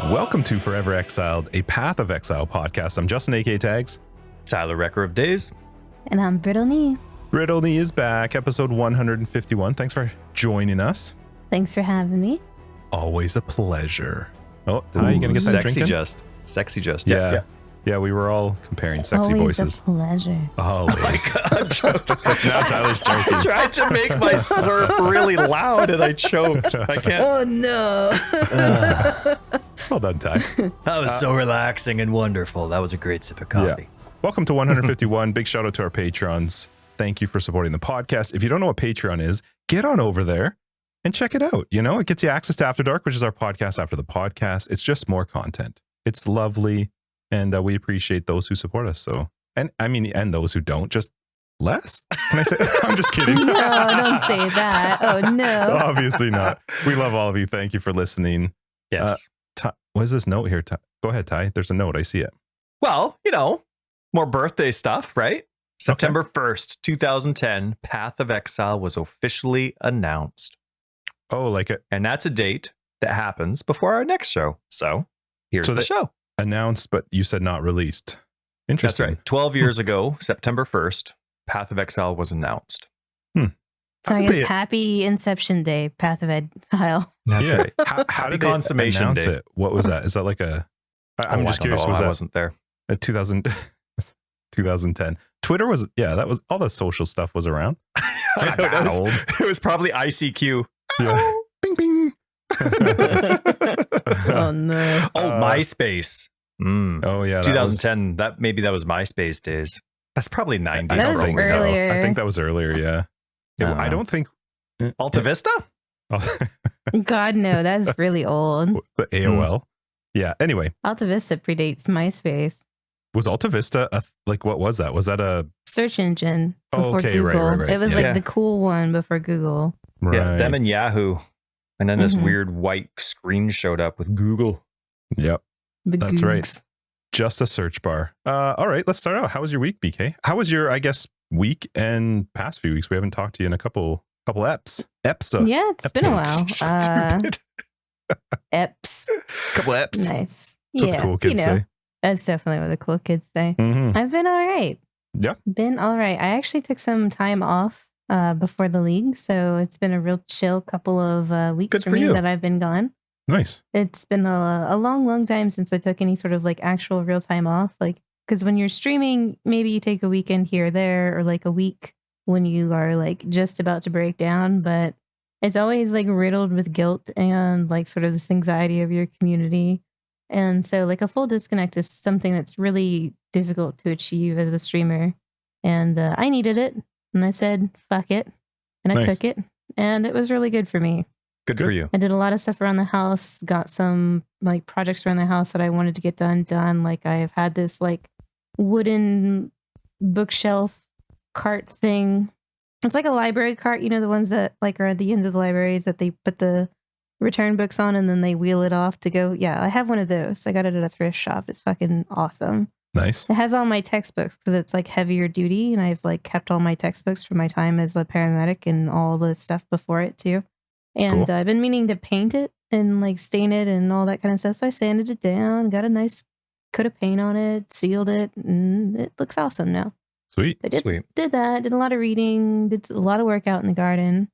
Welcome to Forever Exiled, a Path of Exile podcast. I'm Justin, aka Tags. Tyler, Wrecker of Days. And I'm Brittleknee. Brittleknee is back, episode 151. Thanks for joining us. Thanks for having me. Always a pleasure. Oh, are you going to get that drink in? Sexy just. Yeah, we were all comparing sexy Always voices. A pleasure. Always. I'm joking. Now Tyler's joking. I tried to make my slurp really loud and I choked. I can't. Oh, no. Well done, Ty. That was so relaxing and wonderful. That was a great sip of coffee. Yeah. Welcome to 151. Big shout out to our patrons. Thank you for supporting the podcast. If you don't know what Patreon is, get on over there and check it out. You know, it gets you access to After Dark, which is our podcast after the podcast. It's just more content. It's lovely. And we appreciate those who support us. So, and those who don't, just less. Can I say? I'm just kidding. No, don't say that. Oh, no. Obviously not. We love all of you. Thank you for listening. Yes. What is this note here? Go ahead, Ty. There's a note. I see it. Well, you know, more birthday stuff, right? September 1st, 2010, Path of Exile was officially announced. Oh, like it. And that's a date that happens before our next show. So here's the show. Announced, but you said not released. Interesting. That's right. 12 years ago, September 1st, Path of Exile was announced. So I guess happy Inception Day, Path of Exile. That's right. How did consummation announce it? What was that? Is that like a... I'm just curious. I wasn't there. 2010. Twitter was... Yeah, that was... All the social stuff was around. It was probably ICQ. Yeah. Bing, bing. Oh, no. MySpace. Oh, yeah. 2010. That was MySpace days. That's probably 90s. That was earlier. I think that was earlier, yeah. I don't think... Alta Vista? God, no. That's really old. The AOL? Yeah, anyway. Alta Vista predates MySpace. Was Alta Vista, what was that? Was that a... search engine before Google. Right. It was like the cool one before Google. Right. Yeah, them and Yahoo. And then this weird white screen showed up with Google. Yep. That's Googs. right. Just a search bar. All right, let's start out. How was your week, BK? How was your, I guess, week and past few weeks? We haven't talked to you in a couple eps. Yeah, it's been a while. Eps. Couple eps. Nice. That's what the cool kids say. That's definitely what the cool kids say. Mm-hmm. I've been all right. Yeah. Been all right. I actually took some time off before the league, so it's been a real chill couple of weeks for me that I've been gone. Nice. It's been a long time since I took any sort of like actual real time off. Like, because when you're streaming, maybe you take a weekend here or there, or like a week when you are like just about to break down, but it's always like riddled with guilt and like sort of this anxiety of your community. And so like a full disconnect is something that's really difficult to achieve as a streamer. And I needed it. And I said, fuck it. And I took it. And it was really good for me. Good for you. I did a lot of stuff around the house, got some like projects around the house that I wanted to get done. Like I've had this like wooden bookshelf cart thing. It's like a library cart, you know, the ones that like are at the ends of the libraries that they put the return books on and then they wheel it off to go. Yeah, I have one of those. I got it at a thrift shop. It's fucking awesome. Nice. It has all my textbooks because it's like heavier duty, and I've like kept all my textbooks from my time as a paramedic and all the stuff before it too. And I've been meaning to paint it and like stain it and all that kind of stuff. So I sanded it down, got a nice coat of paint on it, sealed it, and it looks awesome now. Sweet. I did that, did a lot of reading, did a lot of work out in the garden.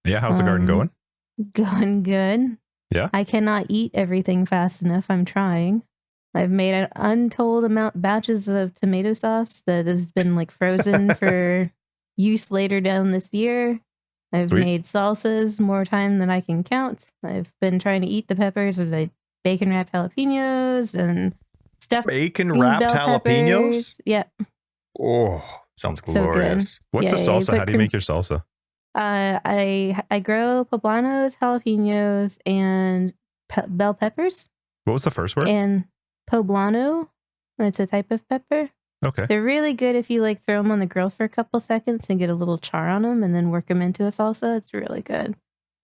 Yeah, how's the garden going? Going good. Yeah. I cannot eat everything fast enough. I'm trying. I've made an untold batches of tomato sauce that has been like frozen for use later down this year. I've made salsas more time than I can count. I've been trying to eat the peppers of the bacon wrapped jalapenos and stuff. Bacon wrapped jalapenos? Yep. Oh, sounds glorious. So what's the salsa? How do you make your salsa? I grow poblanos, jalapenos, and bell peppers. What was the first word? And poblano. It's a type of pepper. Okay. They're really good if you like throw them on the grill for a couple seconds and get a little char on them and then work them into a salsa. It's really good.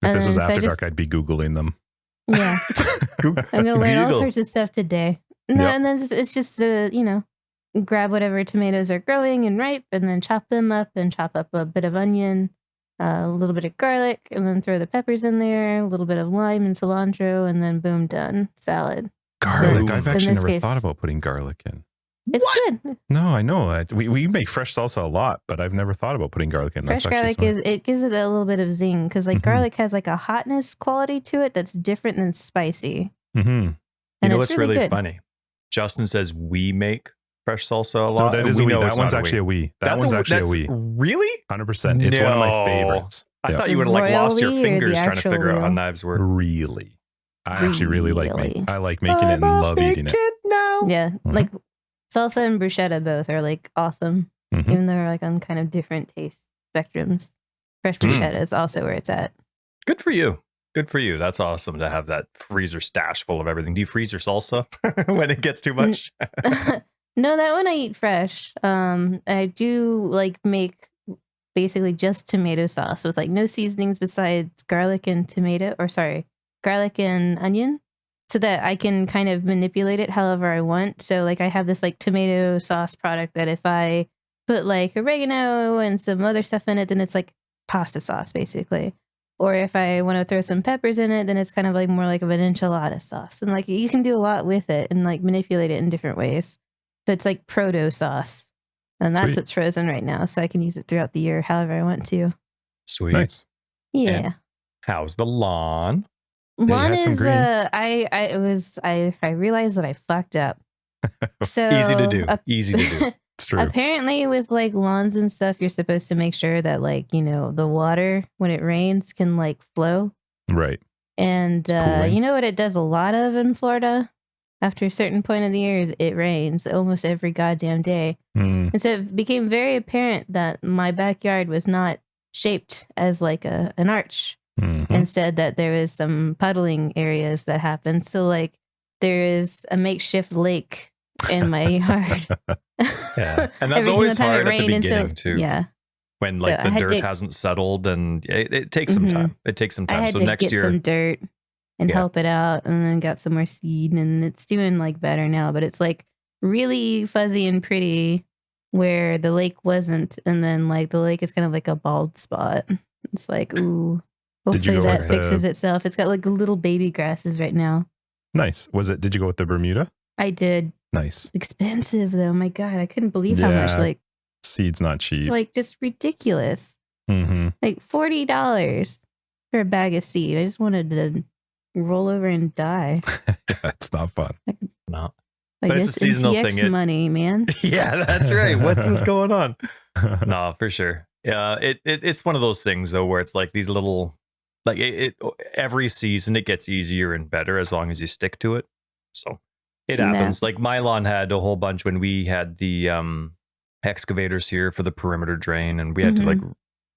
If this was After Dark, I'd be Googling them. Yeah. I'm going to learn all sorts of stuff today. No, and then it's just, grab whatever tomatoes are growing and ripe and then chop them up and chop up a bit of onion, a little bit of garlic, and then throw the peppers in there, a little bit of lime and cilantro, and then boom, done. Salad. Garlic. But I've in actually this never case- thought about putting garlic in. It's What? good. No, I know. We make fresh salsa a lot, but I've never thought about putting garlic in. Fresh That's actually garlic smart. it gives it a little bit of zing because like Mhm. garlic has like a hotness quality to it that's different than spicy. Mm-hmm. You And know it's what's really good. funny? Justin says we make fresh salsa a No, lot. that and is we a wee. know That it's one's not actually a wee. That one's actually a wee. Really? 100%. It's one of my No. favorites. I Yeah. thought you would have like Royal lost your wee or the fingers trying to actual figure out how wheel? knives work. Really. I actually really like Really? making. I like making it and love eating it. Kid now. Yeah, Mhm. like salsa and bruschetta both are like awesome, Mhm. even though they're like on kind of different taste spectrums. Fresh Mm. bruschetta is also where it's at. Good for you. Good for you. That's awesome to have that freezer stash full of everything. Do you freeze your salsa when it gets too much? No, that one I eat fresh. I do like make basically just tomato sauce with like no seasonings besides garlic and tomato, or sorry, garlic and onion, so that I can kind of manipulate it however I want. So like I have this like tomato sauce product that if I put like oregano and some other stuff in it, then it's like pasta sauce basically. Or if I want to throw some peppers in it, then it's kind of like more like of an enchilada sauce. And like you can do a lot with it and like manipulate it in different ways. So it's like proto sauce. And that's Sweet. what's frozen right now. So I can use it throughout the year however I want to. Sweet. Nice. Yeah. And How's the lawn? One had some is green. I realized that I fucked up. So Easy to do. Easy to do. It's true. Apparently with like lawns and stuff, you're supposed to make sure that like, you know, the water when it rains can like flow. Right. And pooling. you know what it does a lot of in Florida? After a certain point of the year, is it rains almost every goddamn day. Mm. And so it became very apparent that my backyard was not shaped as like an arch. Mhm. Instead, that there was some puddling areas that happened. So like there is a makeshift lake in my yard. Yeah. And that's Every always single time it hard at the rained, and beginning too. Yeah. When So like I the had dirt to- hasn't settled and it takes some Mhm. time. It takes some I time. had So to next get year, some dirt and Yeah. help it out, and then got some more seed, and it's doing like better now. But it's like really fuzzy and pretty where the lake wasn't, and then like the lake is kind of like a bald spot. It's like ooh. Did you Hopefully go that with fixes the- itself. It's got like little baby grasses right now. Nice. Did you go with the Bermuda? I did. Nice. Expensive though. My God, I couldn't believe how much Yeah. Seed's not cheap. like just ridiculous. Mm-hmm. Like $40 for a bag of seed. I just wanted to roll over and die. It's not fun. no. Like But it's a seasonal MTX thing. money, man. Yeah, that's right. What's going on? No, for sure. Yeah, it's one of those things though where it's like these little like every season it gets easier and better as long as you stick to it. So it Yeah. happens. Like my lawn had a whole bunch when we had the excavators here for the perimeter drain, and we had to like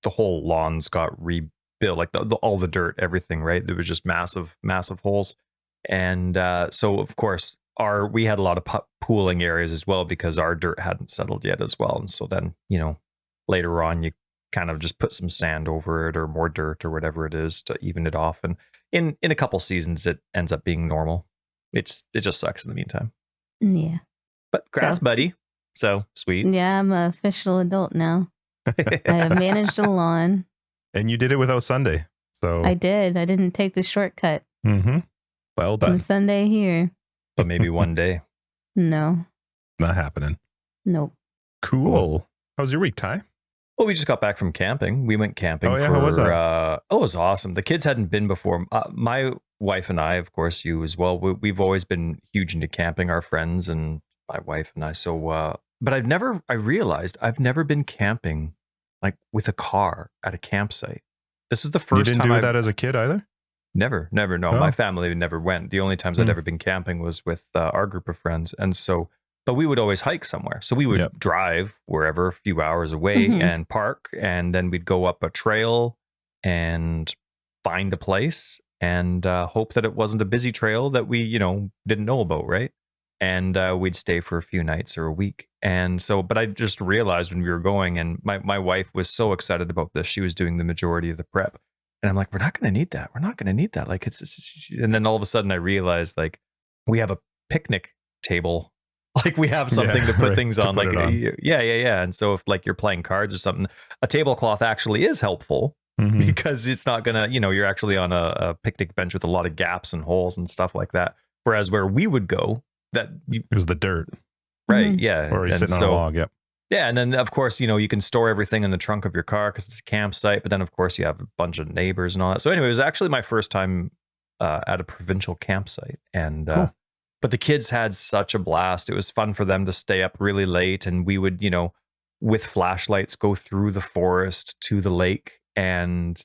the whole lawns got rebuilt, like all the dirt, everything. Right, there was just massive holes, and so of course we had a lot of pooling areas as well because our dirt hadn't settled yet as well, and so then later on you kind of just put some sand over it or more dirt or whatever it is to even it off, and in a couple seasons it ends up being normal. It just sucks in the meantime. Yeah. But grass So- buddy, so sweet. Yeah, I'm an official adult now. I have managed a lawn. And you did it without Sunday. So I did. I didn't take the shortcut mm-hmm. Well from done. Sunday here. But maybe one day. No. Not happening. Nope. Cool. How's your week, Ty? Well, we just got back from camping. We went camping. Oh, yeah? For, How was that? it was awesome. The kids hadn't been before. My wife and I, of course, you as well. We've always been huge into camping. Our friends and my wife and I. So, but I realized I've never been camping like with a car at a campsite. This is the You first didn't time do I've that as a kid either? never. No, Oh. my family never went. The only times I'd Hmm. ever been camping was with our group of friends, and so. But we would always hike somewhere. So we would Yep. drive wherever, a few hours away, Mhm. and park, and then we'd go up a trail and find a place and hope that it wasn't a busy trail that we, didn't know about, right? And we'd stay for a few nights or a week. And so, but I just realized when we were going, and my wife was so excited about this. She was doing the majority of the prep. And I'm like, we're not going to need that. We're not going to need that. Like it's, and then all of a sudden I realized like we have a picnic table. Like we have something Yeah, to put right, things to on. put Like, it on. yeah. And so if like you're playing cards or something, a tablecloth actually is helpful Mhm. because it's not gonna, you're actually on a picnic bench with a lot of gaps and holes and stuff like that. Whereas where we would go, it was the dirt. Right. Mhm. Yeah. Or you're sitting on a log. Yep. Yeah. And then, of course, you can store everything in the trunk of your car because it's a campsite. But then, of course, you have a bunch of neighbors and all that. So anyway, it was actually my first time at a provincial campsite. And, Cool. but the kids had such a blast. It was fun for them to stay up really late. And we would, with flashlights, go through the forest to the lake and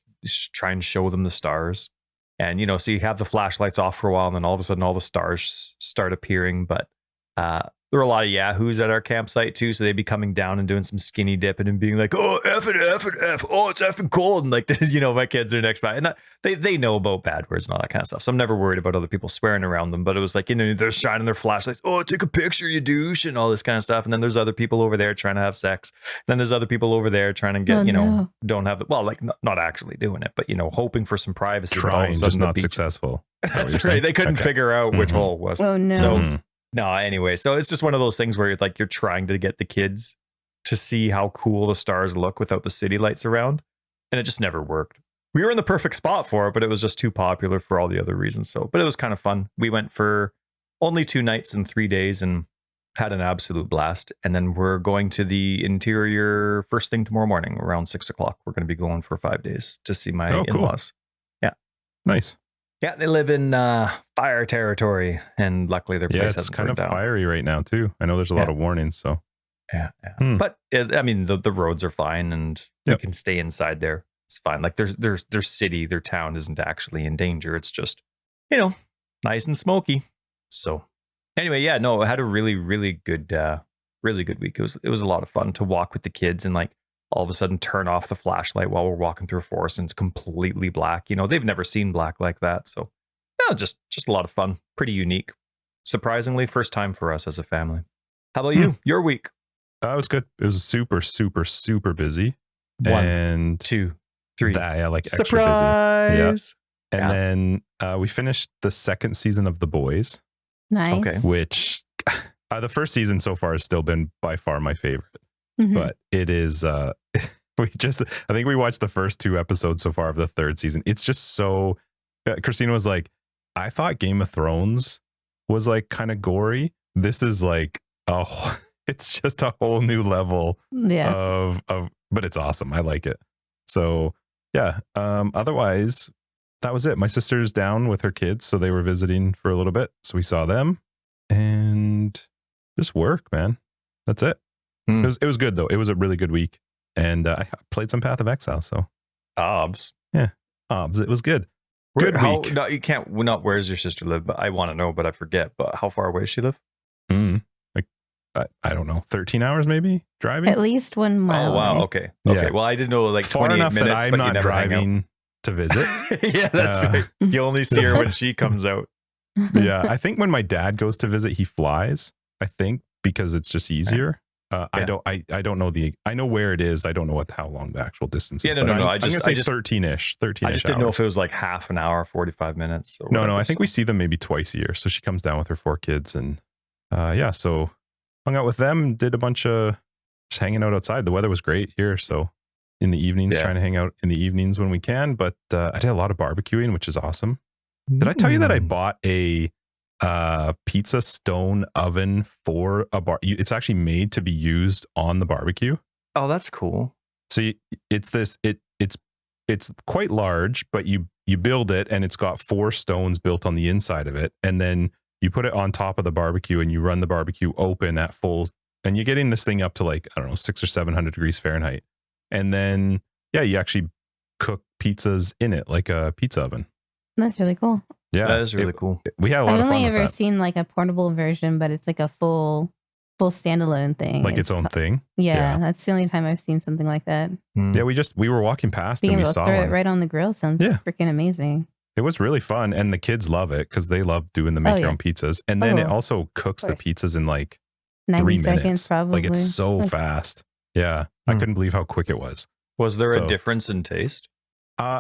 try and show them the stars. And, so you have the flashlights off for a while, and then all of a sudden all the stars start appearing. But there were a lot of yahoos at our campsite too. So they'd be coming down and doing some skinny dipping and being like, oh, F and F and F. Oh, it's effing cold. And like, my kids are next by. And they know about bad words and all that kind of stuff. So I'm never worried about other people swearing around them. But it was like, they're shining their flashlights. Oh, take a picture, you douche, and all this kind of stuff. And then there's other people over there trying to have sex. Then there's other people over there trying to get, don't have not actually doing it, but, hoping for some privacy. Trying, just not successful. That's right. They couldn't figure out which hole it was. Oh, no. So, no, anyway, so it's just one of those things where you're trying to get the kids to see how cool the stars look without the city lights around. And it just never worked. We were in the perfect spot for it, but it was just too popular for all the other reasons. But it was kind of fun. We went for only 2 nights and 3 days and had an absolute blast. And then we're going to the interior first thing tomorrow morning around 6 o'clock. We're going to be going for 5 days to see my in-laws. Yeah. Nice. Yeah, they live in fire territory, and luckily their place hasn't burned down. It's kind of fiery right now too. I know there's a lot of warnings, so yeah. But the roads are fine, and you can stay inside there. It's fine. Like their city, their town isn't actually in danger. It's just nice and smoky. So anyway, I had a really good week. It was a lot of fun to walk with the kids and like all of a sudden turn off the flashlight while we're walking through a forest and it's completely black. They've never seen black like that. So just a lot of fun. Pretty unique. Surprisingly, first time for us as a family. How about you? Your week? It was good. It was super, super, super busy. 1, 2, 3. Like surprise. Extra busy. Yeah. And then we finished the 2nd season of The Boys. Nice. Okay. Which the first season so far has still been by far my favorite. Mhm. But it is I think we watched the first 2 episodes so far of the 3rd season. It's just so Christina was like, I thought Game of Thrones was like kind of gory. This is like it's just a whole new level of but it's awesome. I like it. So otherwise that was it. My sister's down with her kids, so they were visiting for a little bit. So we saw them and just work, man. That's it. It was good though. It was a really good week, and I played some Path of Exile. So Obs. It was good. Good week. No, you can't. Not where does your sister live? But I want to know, but I forget. But how far away does she live? I don't know. 13 hours maybe driving. At least 1 mile. Oh wow. away. Okay. Yeah. Well, I didn't know like far 28 enough minutes, that I'm but you not never hang out. driving to visit. Yeah, that's right. You only see her when she comes out. Yeah, I think when my dad goes to visit, he flies. I think because it's just easier. I don't know I know where it is. I don't know how long the actual distance is. Yeah, no. I'm gonna say 13-ish. I just didn't know if it was like half an hour, 45 minutes. Or no. I think we see them maybe twice a year. So she comes down with her 4 kids, and so hung out with them. Did a bunch of just hanging out outside. The weather was great here, so in the evenings, trying to hang out in the evenings when we can. But I did a lot of barbecuing, which is awesome. Did I tell you that I bought a pizza stone oven for a bar? It's actually made to be used on the barbecue. Oh, that's cool. So it's quite large, but you build it and it's got 4 stones built on the inside of it, and then you put it on top of the barbecue and you run the barbecue open at full, and you're getting this thing up to like 600 or 700 degrees Fahrenheit, and then you actually cook pizzas in it like a pizza oven. That's really cool. Yeah, that is really cool. We had a lot of fun. I've only with ever that. seen like a portable version, but it's like a full standalone thing. Like its own thing. Yeah, that's the only time I've seen something like that. Yeah, we were walking past Being and we able to saw throw one. it right on the grill sounds freaking amazing. It was really fun, and the kids love it because they love doing the make your own pizzas, and then it also cooks the pizzas in like 90 3 seconds, minutes. probably. Like it's so fast. Yeah, I couldn't believe how quick it was. Was there a difference in taste?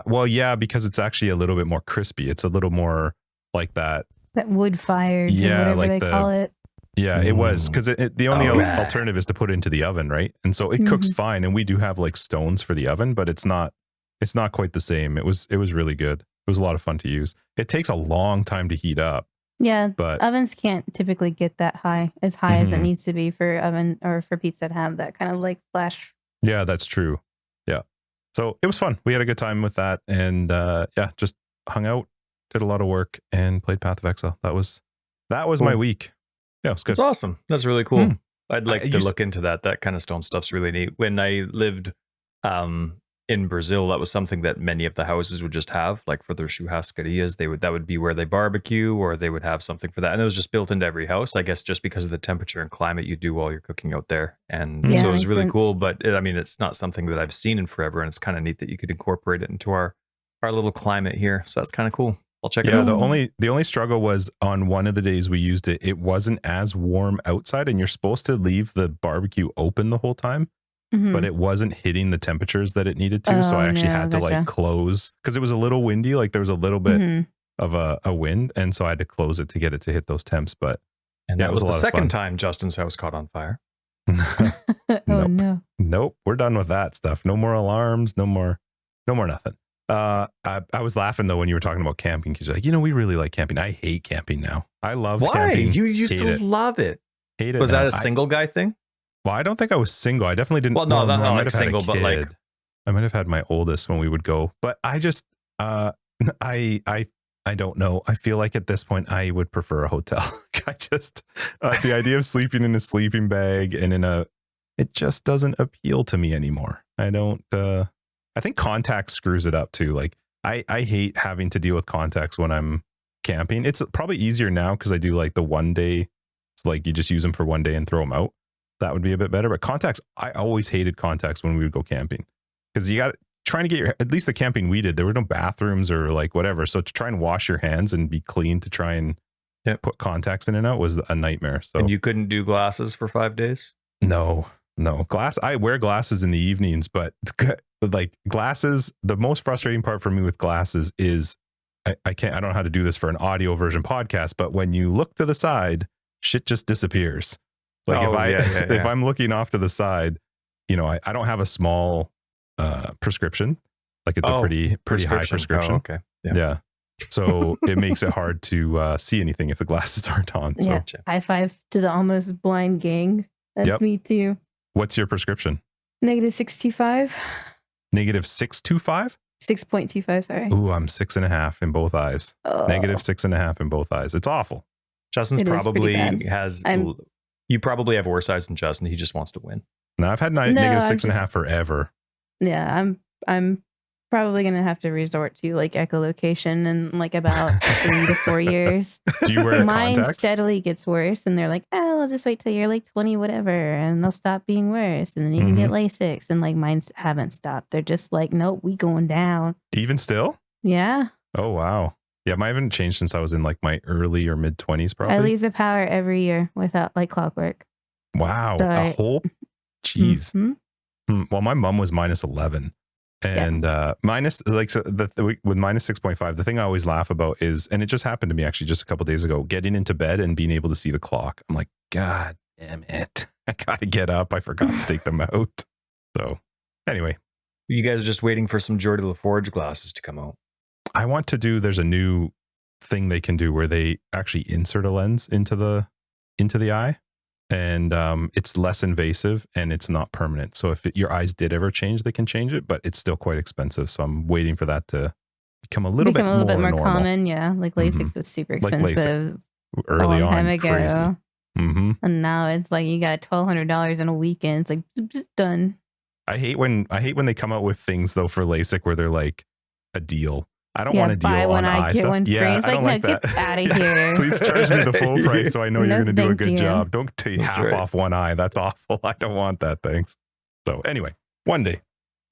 Well, yeah, because it's actually a little bit more crispy. It's a little more like that wood fired, whatever like they call it. Yeah, it was because the only alternative is to put it into the oven, right? And so it cooks fine, and we do have like stones for the oven, but it's not quite the same. It was really good. It was a lot of fun to use. It takes a long time to heat up, Yeah, But ovens can't typically get that high as it Mhm. needs to be for oven or for pizza that have that kind of like flash. yeah, that's true. Yeah. So it was fun. We had a good time with that, and yeah, just hung out, did a lot of work, and played Path of Exile. That was my Cool. week. Yeah, it was good. It's awesome. That's really cool. Hmm. I'd like to look into that. That kind of stone stuff's really neat. When I lived in Brazil, that was something that many of the houses would just have, like for their churrascarias. That would be where they barbecue, or they would have something for that. And it was just built into every house, I guess, just because of the temperature and climate you do while you're cooking out there. And Yeah, so it was makes really sense. cool. But it's not something that I've seen in forever, and it's kind of neat that you could incorporate it into our little climate here. So that's kind of cool. I'll check it Yeah, out. the only struggle was on one of the days we used it, it wasn't as warm outside, and you're supposed to leave the barbecue open the whole time, but it wasn't hitting the temperatures that it needed to. So I actually had to like close, because it was a little windy, like there was a little bit of a wind, and so I had to close it to get it to hit those temps. But and that was the second time Justin's house caught on fire. Nope, we're done with that stuff. No more alarms, no more nothing. I was laughing though when you were talking about camping, because you're like, we really like camping. I hate camping now. I love camping. You used to love it. Hate it. Was that a single guy thing? Well, I don't think I was single. I definitely didn't. Well, no, not like single, but like I might have had my oldest when we would go. But I just I don't know. I feel like at this point I would prefer a hotel. I just the idea of sleeping in a sleeping bag and it just doesn't appeal to me anymore. I don't. I think contact screws it up too. Like I hate having to deal with contacts when I'm camping. It's probably easier now because I do like the one day. So like you just use them for one day and throw them out. That would be a bit better. But contacts, I always hated contacts when we would go camping, because you got trying to get at least the camping we did, there were no bathrooms or like whatever. So to try and wash your hands and be clean to try and put contacts in and out was a nightmare. So and you couldn't do glasses for 5 days? No glass. I wear glasses in the evenings, but like glasses, the most frustrating part for me with glasses is I don't know how to do this for an audio version podcast, but when you look to the side, shit just disappears. Like if I'm looking off to the side, I don't have a small prescription. Like it's a pretty high prescription. Oh, okay. Yeah. So it makes it hard to see anything if the glasses aren't on. So yeah. High five to the almost blind gang. That's me too. What's your prescription? -625. -625? 6.25, sorry. Ooh, I'm 6.5 in both eyes. -6.5 in both eyes. It's awful. Justin's probably has. You probably have worse eyes than Justin. He just wants to win. No, I've had -6.5 forever. Yeah, I'm probably gonna have to resort to like echolocation in like about 3 to 4 years. Do you wear Mine contacts? steadily gets worse, and they're like, "Oh, we'll just wait till you're like 20, whatever, and they'll stop being worse, and then you can get LASIK." And like mine haven't stopped. They're just like, "Nope, we going down." Even still? Yeah. Oh wow. Yeah, mine haven't changed since I was in like my early or mid 20s, probably. I lose the power every year without like clockwork. Wow, So a whole. Jeez. Well, my mom was -11. And minus like so with -6.5, the thing I always laugh about is, and it just happened to me actually just a couple days ago, getting into bed and being able to see the clock. I'm like, God damn it, I gotta get up. I forgot to take them out. So anyway, you guys are just waiting for some Geordie LaForge glasses to come out. I want to do. There's a new thing they can do where they actually insert a lens into the eye. And it's less invasive and it's not permanent. So if your eyes did ever change, they can change it, but it's still quite expensive. So I'm waiting for that to become a little bit more common. Yeah, like LASIK was super expensive early on, ago. Crazy. And now it's like you got $1,200 in a weekend. It's like done. I hate when they come out with things though for LASIK where they're like a deal. I don't want a deal buy one on eye, eye get stuff. one free. Yeah, It's I like, don't no, like that. get out of here. Please charge me the full price so I know you're going to do a good job. Don't take That's half off one eye. That's awful. I don't want that. Thanks. So anyway, one day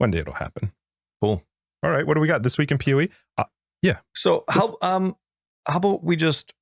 it'll happen. Cool. All right, what do we got this week in PoE? Yeah. So how about we just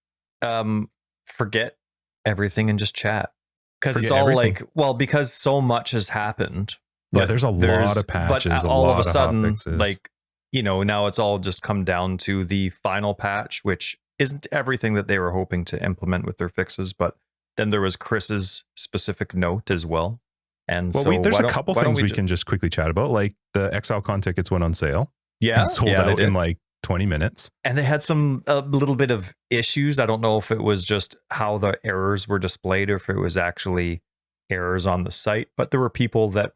forget everything and just chat? Because it's all everything. like, well, because so much has happened. Yeah, there's a lot of patches. But all of a sudden, hotfixes. like, now it's all just come down to the final patch, which isn't everything that they were hoping to implement with their fixes. But then there was Chris's specific note as well. And well, so there's a couple things we can just quickly chat about. Like the ExileCon tickets went on sale. Yeah, and sold out in like 20 minutes. And they had a little bit of issues. I don't know if it was just how the errors were displayed or if it was actually errors on the site, but there were people that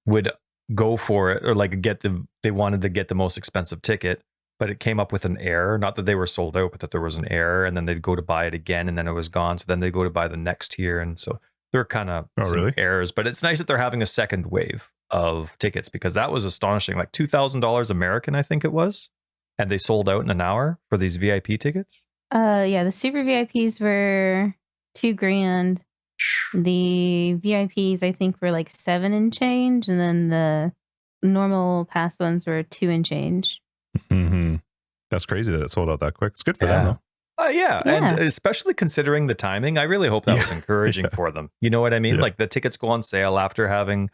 would go for it or like they wanted to get the most expensive ticket, but it came up with an error. Not that they were sold out, but that there was an error, and then they'd go to buy it again and then it was gone. So then they go to buy the next tier. And so there are kind of some errors, but it's nice that they're having a second wave of tickets because that was astonishing. Like $2,000 American, I think it was. And they sold out in an hour for these VIP tickets? Yeah, the super VIPs were $2,000. The VIPs, I think, were like 7 and change, and then the normal pass ones were 2 and change. Mm-hmm. That's crazy that it sold out that quick. It's good for them, though. Yeah, and especially considering the timing, I really hope that was encouraging for them. You know what I mean? Like the tickets go on sale after having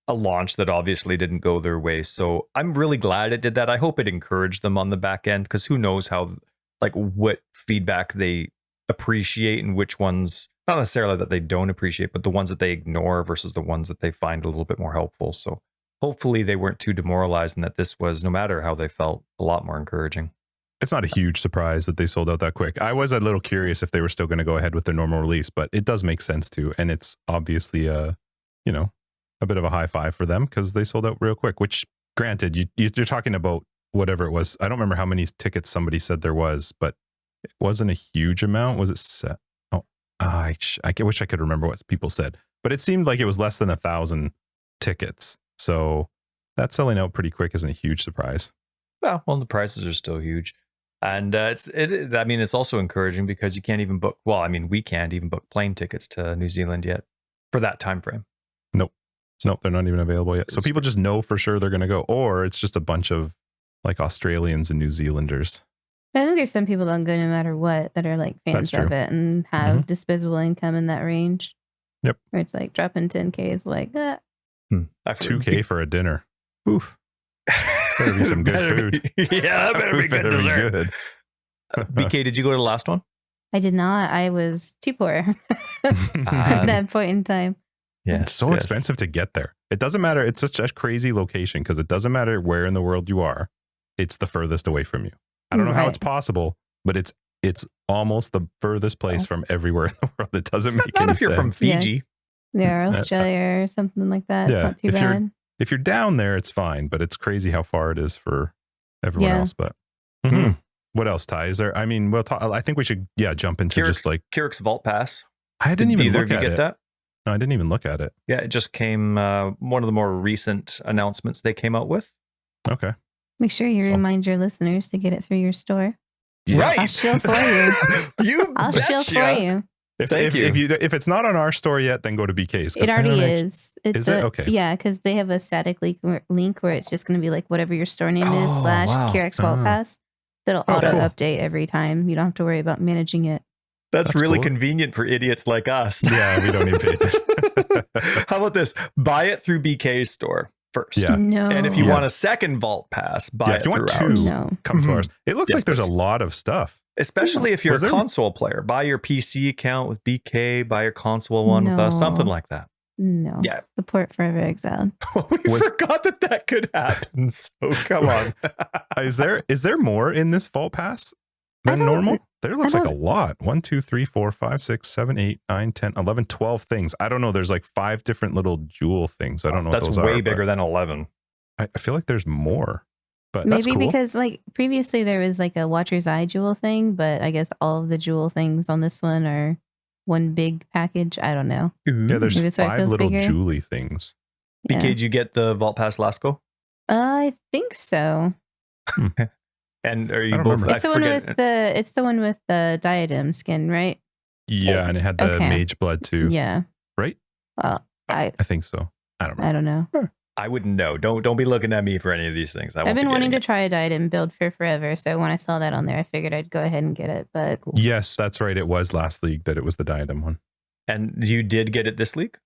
a launch that obviously didn't go their way. So I'm really glad it did that. I hope it encouraged them on the back end because who knows how, like what feedback they appreciate and which ones, not necessarily that they don't appreciate, but the ones that they ignore versus the ones that they find a little bit more helpful. So hopefully they weren't too demoralized and that this was, no matter how they felt, a lot more encouraging. It's not a huge surprise that they sold out that quick. I was a little curious if they were still going to go ahead with their normal release, but it does make sense too. And it's obviously a bit of a high five for them because they sold out real quick, which granted, you're talking about whatever it was. I don't remember how many tickets somebody said there was, but it wasn't a huge amount. Was it set? Oh, I wish I could remember what people said, but it seemed like it was less than 1,000 tickets. So that selling out pretty quick isn't a huge surprise. Well, the prices are still huge. And it's also encouraging because you can't even book. Well, I mean, we can't even book plane tickets to New Zealand yet for that time frame. Nope, they're not even available yet. So people just know for sure they're going to go, or it's just a bunch of like Australians and New Zealanders. I think there's some people that go no matter what that are like fans of it and have disposable income in that range. Yep. Where it's like dropping 10K is like, $2K for a dinner. Oof. Better be some good food. That better be good dessert. Good. BK, did you go to the last one? I did not. I was too poor at that point in time. Yeah, it's so expensive to get there. It doesn't matter. It's such a crazy location because it doesn't matter where in the world you are. It's the furthest away from you. I don't know how it's possible, but it's almost the furthest place from everywhere in the world. It doesn't make any sense. Not if you're from Fiji. Yeah, or Australia or something like that. It's not too bad. If you're down there, it's fine, but it's crazy how far it is for everyone else. But what else, Ty? Is there? I mean, we'll talk. I think we should jump into just like Kirik's Vault Pass. I didn't even look at it. That? No, I didn't even look at it. Yeah, it just came, one of the more recent announcements they came out with. Okay. Make sure you remind your listeners to get it through your store. Right. I'll shill for you. I'll shill for you. If it's not on our store yet, then go to BK's. It already is. Is it? Okay. Yeah, because they have a static link where it's just going to be like whatever your store name is / Kirik's Vault Pass. That'll auto update every time. You don't have to worry about managing it. That's really cool. Convenient for idiots like us. Yeah, we don't even pay attention. How about this? Buy it through BK's store first. Yeah. No. And if you want a second Vault Pass, buy it through ours. Come to ours. It looks like there's a lot of stuff. Especially if you're a console player. Buy your PC account with BK, buy your console one with us, something like that. No. Yeah. Support Forever Exiled. We forgot that could happen. So come on. Is there more in this Vault Pass than normal? There looks like a lot. 1, 2, 3, 4, 5, 6, 7, 8, 9, 10, 11, 12 things. I don't know. There's like 5 different little jewel things. I don't know what those are. That's way bigger than 11. I feel like there's more. But maybe that's cool. Because like previously there was like a Watcher's Eye jewel thing, but I guess all of the jewel things on this one are one big package. I don't know. Yeah, there's 5 little jewelly things. BK, did you get the Vault Pass Lasco? I think so. And are you both? It's the one with the diadem skin, right? Yeah, and it had the mage blood too. Yeah. Right? Well, I think so. I don't know. I wouldn't know. Don't be looking at me for any of these things. I've been wanting to try a diadem build for forever, so when I saw that on there, I figured I'd go ahead and get it. But yes, that's right. It was last league that it was the diadem one. And you did get it this league?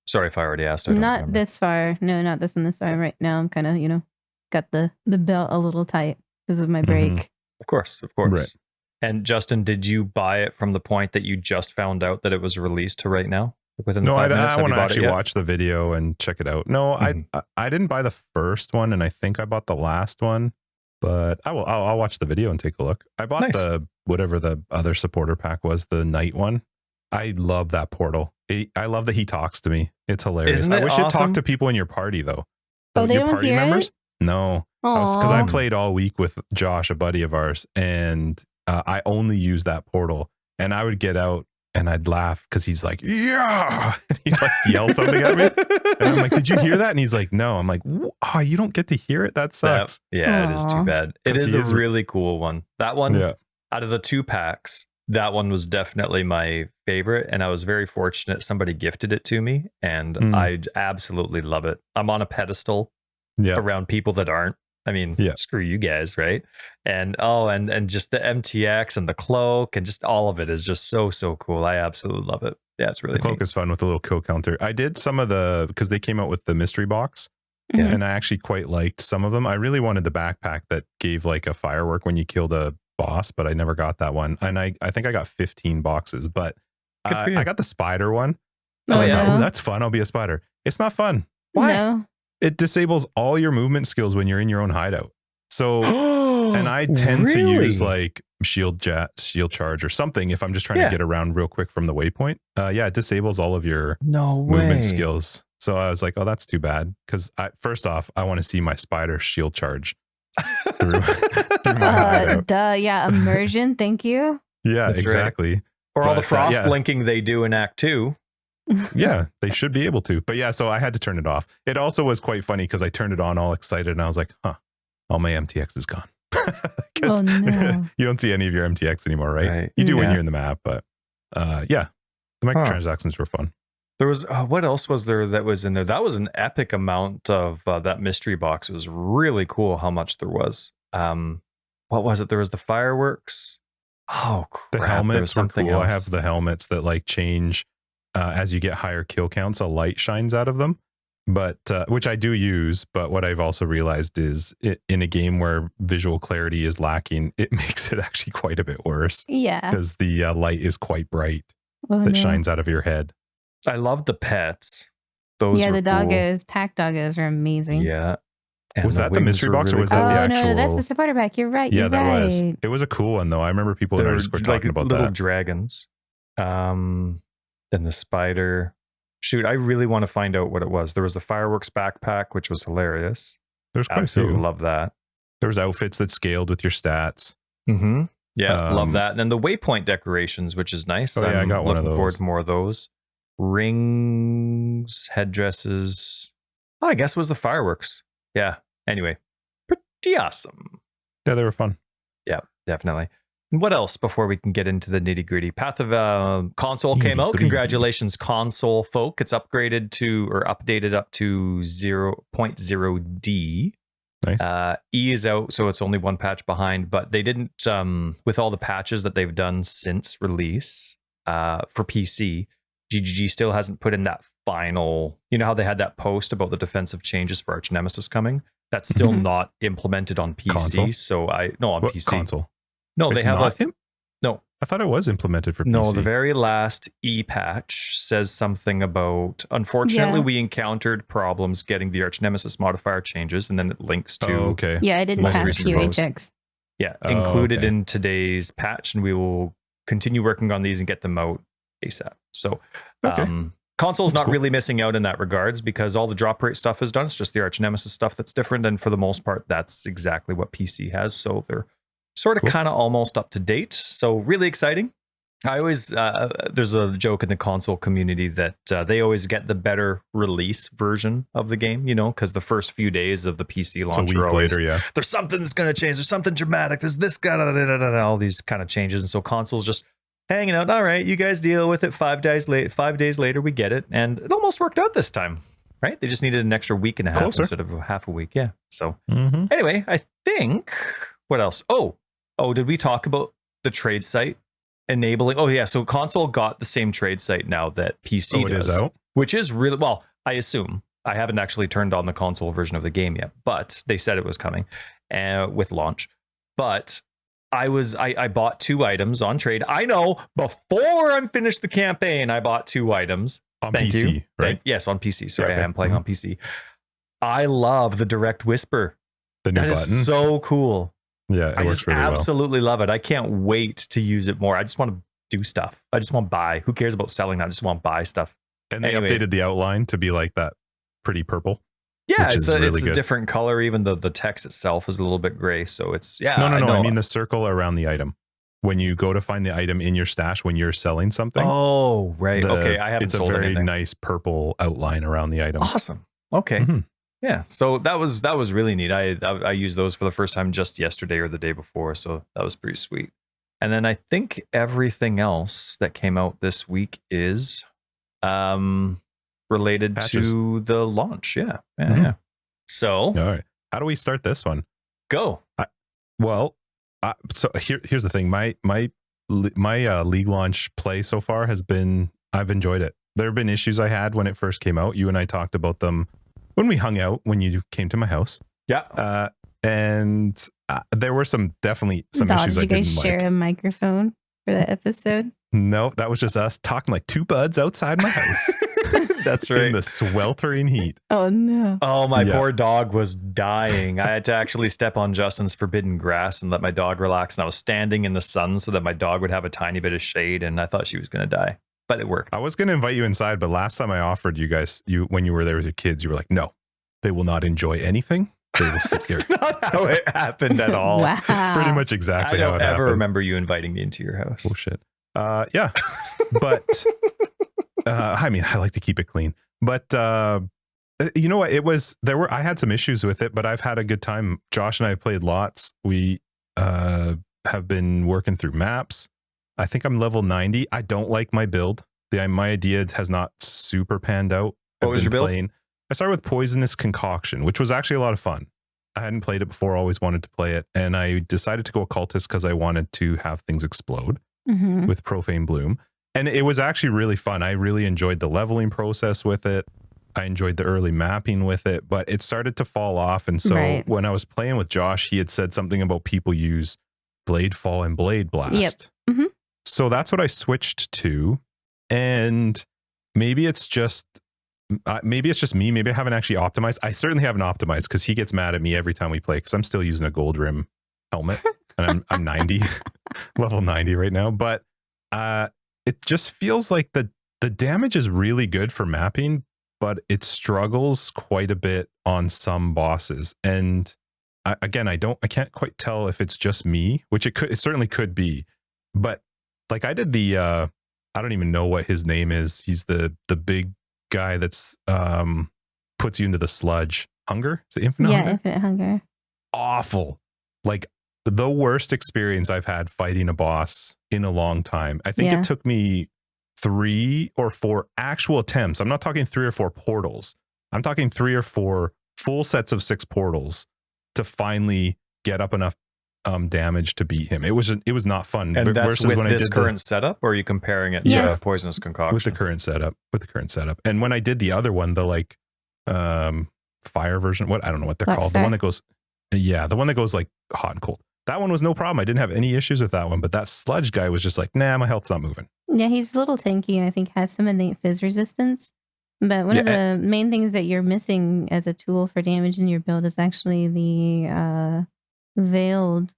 Sorry if I already asked. Not this far. No, not this one. This far. Right now, I'm kind of got the belt a little tight because of my break. Of course. Right. And Justin, did you buy it from the point that you just found out that it was released to right now? Within the 5 minutes? I want to actually watch the video and check it out. No, I didn't buy the first one, and I think I bought the last one. But I'll watch the video and take a look. I bought the whatever the other supporter pack was, the night one. I love that portal. I love that he talks to me. It's hilarious. Isn't it I wish awesome? you'd talk to people in your party though. Oh, they your don't party hear members? it? No, because I played all week with Josh, a buddy of ours, and I only used that portal. And I would get out and I'd laugh because he's like, yeah, and he like yelled something at me, and I'm like, did you hear that? And he's like, no. I'm like, oh, you don't get to hear it. That sucks. Yeah, it is too bad. It is a really cool one. That one, out of the 2 packs, that one was definitely my favorite, and I was very fortunate. Somebody gifted it to me, and I absolutely love it. I'm on a pedestal around people that aren't. I mean, screw you guys, right? And and just the MTX and the cloak and just all of it is just so cool. I absolutely love it. Yeah, it's really the cloak is fun with the little kill counter. I did some of the, because they came out with the mystery box, and I actually quite liked some of them. I really wanted the backpack that gave like a firework when you killed a boss, but I never got that one. And I think I got 15 boxes, but I got the spider one. I was like, oh, that's fun. I'll be a spider. It's not fun. Why? No. It disables all your movement skills when you're in your own hideout. So, and I tend to use like shield charge or something if I'm just trying to get around real quick from the waypoint. It disables all of your movement skills. So I was like, oh, that's too bad. Because first off, I want to see my spider shield charge through my hideout. Immersion. Thank you. Yeah, that's exactly. Right. Or all the frost blinking they do in Act 2. Yeah, they should be able to. But yeah, so I had to turn it off. It also was quite funny because I turned it on all excited and I was like, all my MTX is gone. Oh, no. You don't see any of your MTX anymore, right? You do when you're in the map, but the microtransactions were fun. There was, what else was there that was in there? That was an epic amount of that mystery box. It was really cool how much there was. What was it? There was the fireworks. Oh, crap. The helmets there was something were cool. else. I have the helmets that like change as you get higher kill counts, a light shines out of them, but which I do use. But what I've also realized is in a game where visual clarity is lacking, it makes it actually quite a bit worse. Yeah, because the light is quite bright shines out of your head. I love the pets. Those the cool. doggos, pack doggos are amazing. Yeah. And was that the mystery box or was that the actual? No, that's the supporter pack. You're right. Yeah, that was. It was a cool one though. I remember people in our Discord talking about little that. Dragons. Then the spider. Shoot, I really want to find out what it was. There was the fireworks backpack, which was hilarious. There's quite Absolutely a few. Love that. There was outfits that scaled with your stats. Mm-hmm. Yeah, love that. And then the waypoint decorations, which is nice. Oh, yeah, I got one of those. Looking forward to more of those. Rings, headdresses. Oh, I guess it was the fireworks. Yeah. Anyway, pretty awesome. Yeah, they were fun. Yeah, definitely. And what else before we can get into the nitty gritty? Path of console came out. Congratulations, console folk. It's upgraded to or updated up to 0.0D. Nice. E is out, so it's only one patch behind, but they didn't, with all the patches that they've done since release for PC, GGG still hasn't put in that final, you know how they had that post about the defensive changes for Archnemesis coming? That's still not implemented on PC. Console? So on PC. Console? No, it's they have no. I thought it was implemented for PC. No, the very last E patch says something about, unfortunately, we encountered problems getting the Archnemesis modifier changes, and then it links to... okay. Yeah, I didn't pass QA checks. Yeah, included in today's patch, and we will continue working on these and get them out ASAP. So, console's not really missing out in that regards because all the drop rate stuff is done. It's just the Archnemesis stuff that's different, and for the most part, that's exactly what PC has. So they're sort of kind of almost up to date. So really exciting. I always, there's a joke in the console community that they always get the better release version of the game, you know, because the first few days of the PC launch are always, there's something that's going to change. There's something dramatic. There's this, all these kind of changes. And so console's just hanging out. All right, you guys deal with it. 5 days later, we get it. And it almost worked out this time, right? They just needed an extra week and a half instead of half a week. Yeah. So anyway, I think, what else? Oh, did we talk about the trade site enabling? Oh yeah, so console got the same trade site now that PC does, is out? Which is really, well, I assume. I haven't actually turned on the console version of the game yet, but they said it was coming with launch. But I bought 2 items on trade. I know, before I'm finished the campaign, I bought 2 items. On PC, right? Yes, on PC. Sorry, I am playing on PC. I love the Direct Whisper the new That button. is so cool. Yeah, it I works just really well. absolutely love it. I can't wait to use it more. I just want to do stuff. I just want to buy. Who cares about selling? I just want to buy stuff. And they Anyway. updated the outline to be like that pretty purple. Yeah, which it's is a, really it's a good. different color. Even though the text itself is a little bit gray. So it's, yeah. No. I know. mean the circle around the item. When you go to find the item in your stash when you're selling something. Oh, right. Okay, I haven't It's a sold very anything. nice purple outline around the item. Awesome. Okay. Mhm. Yeah. So that was really neat. I used those for the first time just yesterday or the day before. So that was pretty sweet. And then I think everything else that came out this week is related Patches. to the launch. Yeah. Mhm. Yeah. So All right. How do we start this one? go. So here's the thing. My league launch play so far has been, I've enjoyed it. There have been issues I had when it first came out. You and I talked about them when we hung out, when you came to my house. Yeah. And there were definitely some issues I Did you didn't guys share like. a microphone for that episode? No, that was just us talking like two buds outside my house That's in right. the sweltering heat. Oh no. Oh, my Yeah. poor dog was dying. I had to actually step on Justin's forbidden grass and let my dog relax. And I was standing in the sun so that my dog would have a tiny bit of shade. And I thought she was going to die, but it worked. I was going to invite you inside, but last time I offered you guys, when you were there with your kids, you were like, no, they will not enjoy anything. They will sit here. That's not how it happened at all. Wow. It's pretty much I exactly how don't it ever happened. remember you inviting me into your house. Oh shit. Yeah, but I mean, I like to keep it clean. But you know what? I had some issues with it, but I've had a good time. Josh and I have played lots. We have been working through maps. I think I'm level 90. I don't like my build. My idea has not super panned out. What was your build? I started with Poisonous Concoction, which was actually a lot of fun. I hadn't played it before, always wanted to play it, and I decided to go Occultist because I wanted to have things explode Mhm. with Profane Bloom. And it was actually really fun. I really enjoyed the leveling process with it. I enjoyed the early mapping with it, but it started to fall off. And so Right. when I was playing with Josh, he had said something about people use Blade Fall and Blade Blast. Yep. Mhm. So that's what I switched to. And maybe it's just me. Maybe I haven't actually optimized. I certainly haven't optimized because he gets mad at me every time we play because I'm still using a gold rim helmet and I'm 90, level 90 right now. But it just feels like the damage is really good for mapping, but it struggles quite a bit on some bosses. And I can't quite tell if it's just me, which it certainly could be. But like I did I don't even know what his name is. He's the big guy that's puts you into the sludge. Hunger? Is it Infinite Hunger? Infinite Hunger. Awful. Like the worst experience I've had fighting a boss in a long time. I think it took me 3 or 4 actual attempts. I'm not talking 3 or 4 portals. I'm talking 3 or 4 full sets of 6 portals to finally get up enough damage to beat him. It was not fun. And that's versus with when this I did current setup, or are you comparing it Yes. to Poisonous Concoction? with the current setup. And when I did the other one, the like fire version, I don't know what they're Black called. Star? The one that goes like hot and cold. That one was no problem. I didn't have any issues with that one, but that sludge guy was just like, nah, my health's not moving. Yeah, he's a little tanky and I think has some innate fizz resistance. But one of the main things that you're missing as a tool for damage in your build is actually the veiled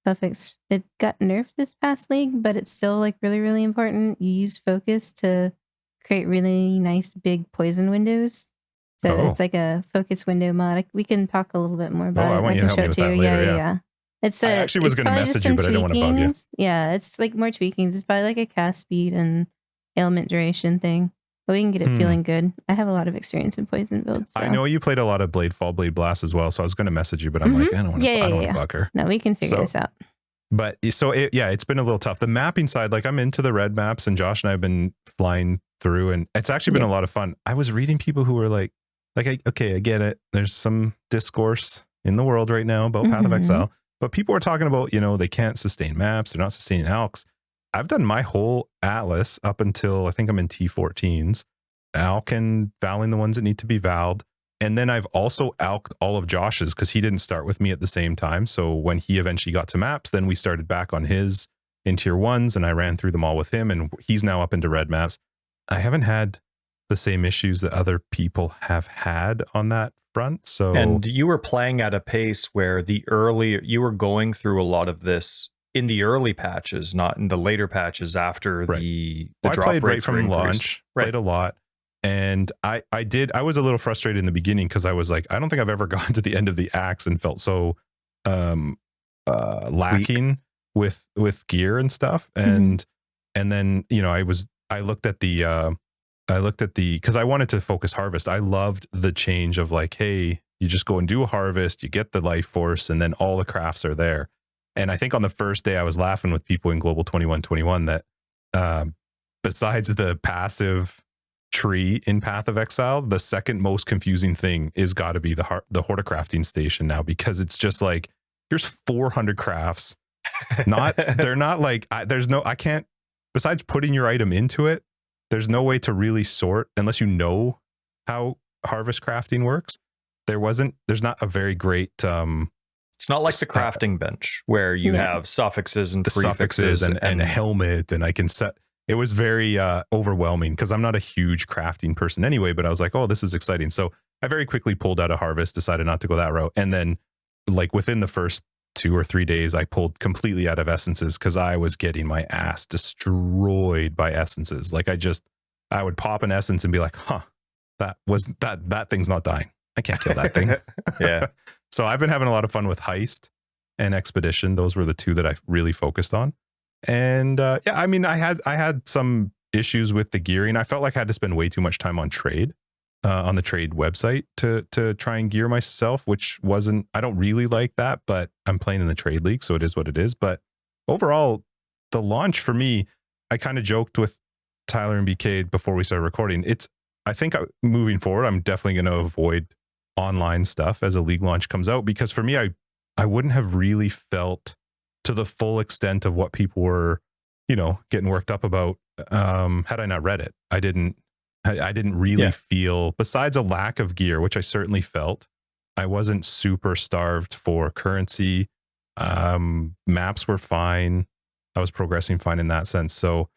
suffix. It got nerfed this past league, but it's still like really, really important. You use focus to create really nice big poison windows. So it's like a focus window mod. We can talk a little bit more about it. I want you to help me with that later. Yeah. It's I actually was it's going to probably message just you, some but I didn't want to bug you. tweakings. Yeah, it's like more tweakings. It's probably like a cast speed and ailment duration thing. But we can get it feeling good. I have a lot of experience in poison builds. So. I know you played a lot of Blade Fall, Blade Blast as well, so I was going to message you, but I'm like, I don't want to bug her. No, we can figure this out. But so it's been a little tough. The mapping side, like I'm into the red maps, and Josh and I have been flying through, and it's actually been a lot of fun. I was reading people who were like, I get it. There's some discourse in the world right now about Path of Exile, but people are talking about, they can't sustain maps. They're not sustaining alks. I've done my whole atlas up until I think I'm in T14s, alk and valing the ones that need to be valed. And then I've also alked all of Josh's because he didn't start with me at the same time. So when he eventually got to maps, then we started back on his in tier 1s and I ran through them all with him, and he's now up into red maps. I haven't had the same issues that other people have had on that front. So, and you were playing at a pace where you were going through a lot of this in the early patches, not in the later patches after the I drop played right rates were from increased. launch, played a lot. And I was a little frustrated in the beginning because I was like, I don't think I've ever gotten to the end of the axe and felt so lacking with gear and stuff. And then, you know, I looked at the because I wanted to focus harvest. I loved the change of like, hey, you just go and do a harvest, you get the life force, and then all the crafts are there. And I think on the first day I was laughing with people in Global 2121 that besides the passive tree in Path of Exile, the second most confusing thing is got to be the horticrafting station now, because it's just like here's 400 crafts. They're not like I can't, besides putting your item into it, there's no way to really sort unless you know how harvest crafting works. There's not a very great it's not like the crafting bench where you have suffixes and prefixes and a helmet, and I can set. It was very overwhelming because I'm not a huge crafting person anyway, but I was like, oh, this is exciting. So I very quickly pulled out a harvest, decided not to go that route. And then like within the first 2 or 3 days, I pulled completely out of essences because I was getting my ass destroyed by essences. Like I would pop an essence and be like, huh, that thing's not dying. I can't kill that thing. Yeah. So I've been having a lot of fun with heist and expedition. Those were the two that I really focused on. And yeah, I mean, I had some issues with the gearing. I felt like I had to spend way too much time on trade, on the trade website to try and gear myself, which I don't really like that, but I'm playing in the trade league, so it is what it is. But overall, the launch for me, I kind of joked with Tyler and BK before we started recording. I think moving forward, I'm definitely going to avoid online stuff as a league launch comes out, because for me, I wouldn't have really felt to the full extent of what people were, you know, getting worked up about had I not read it. I didn't really feel, besides a lack of gear, which I certainly felt, I wasn't super starved for currency. Maps were fine. I was progressing fine in that sense. So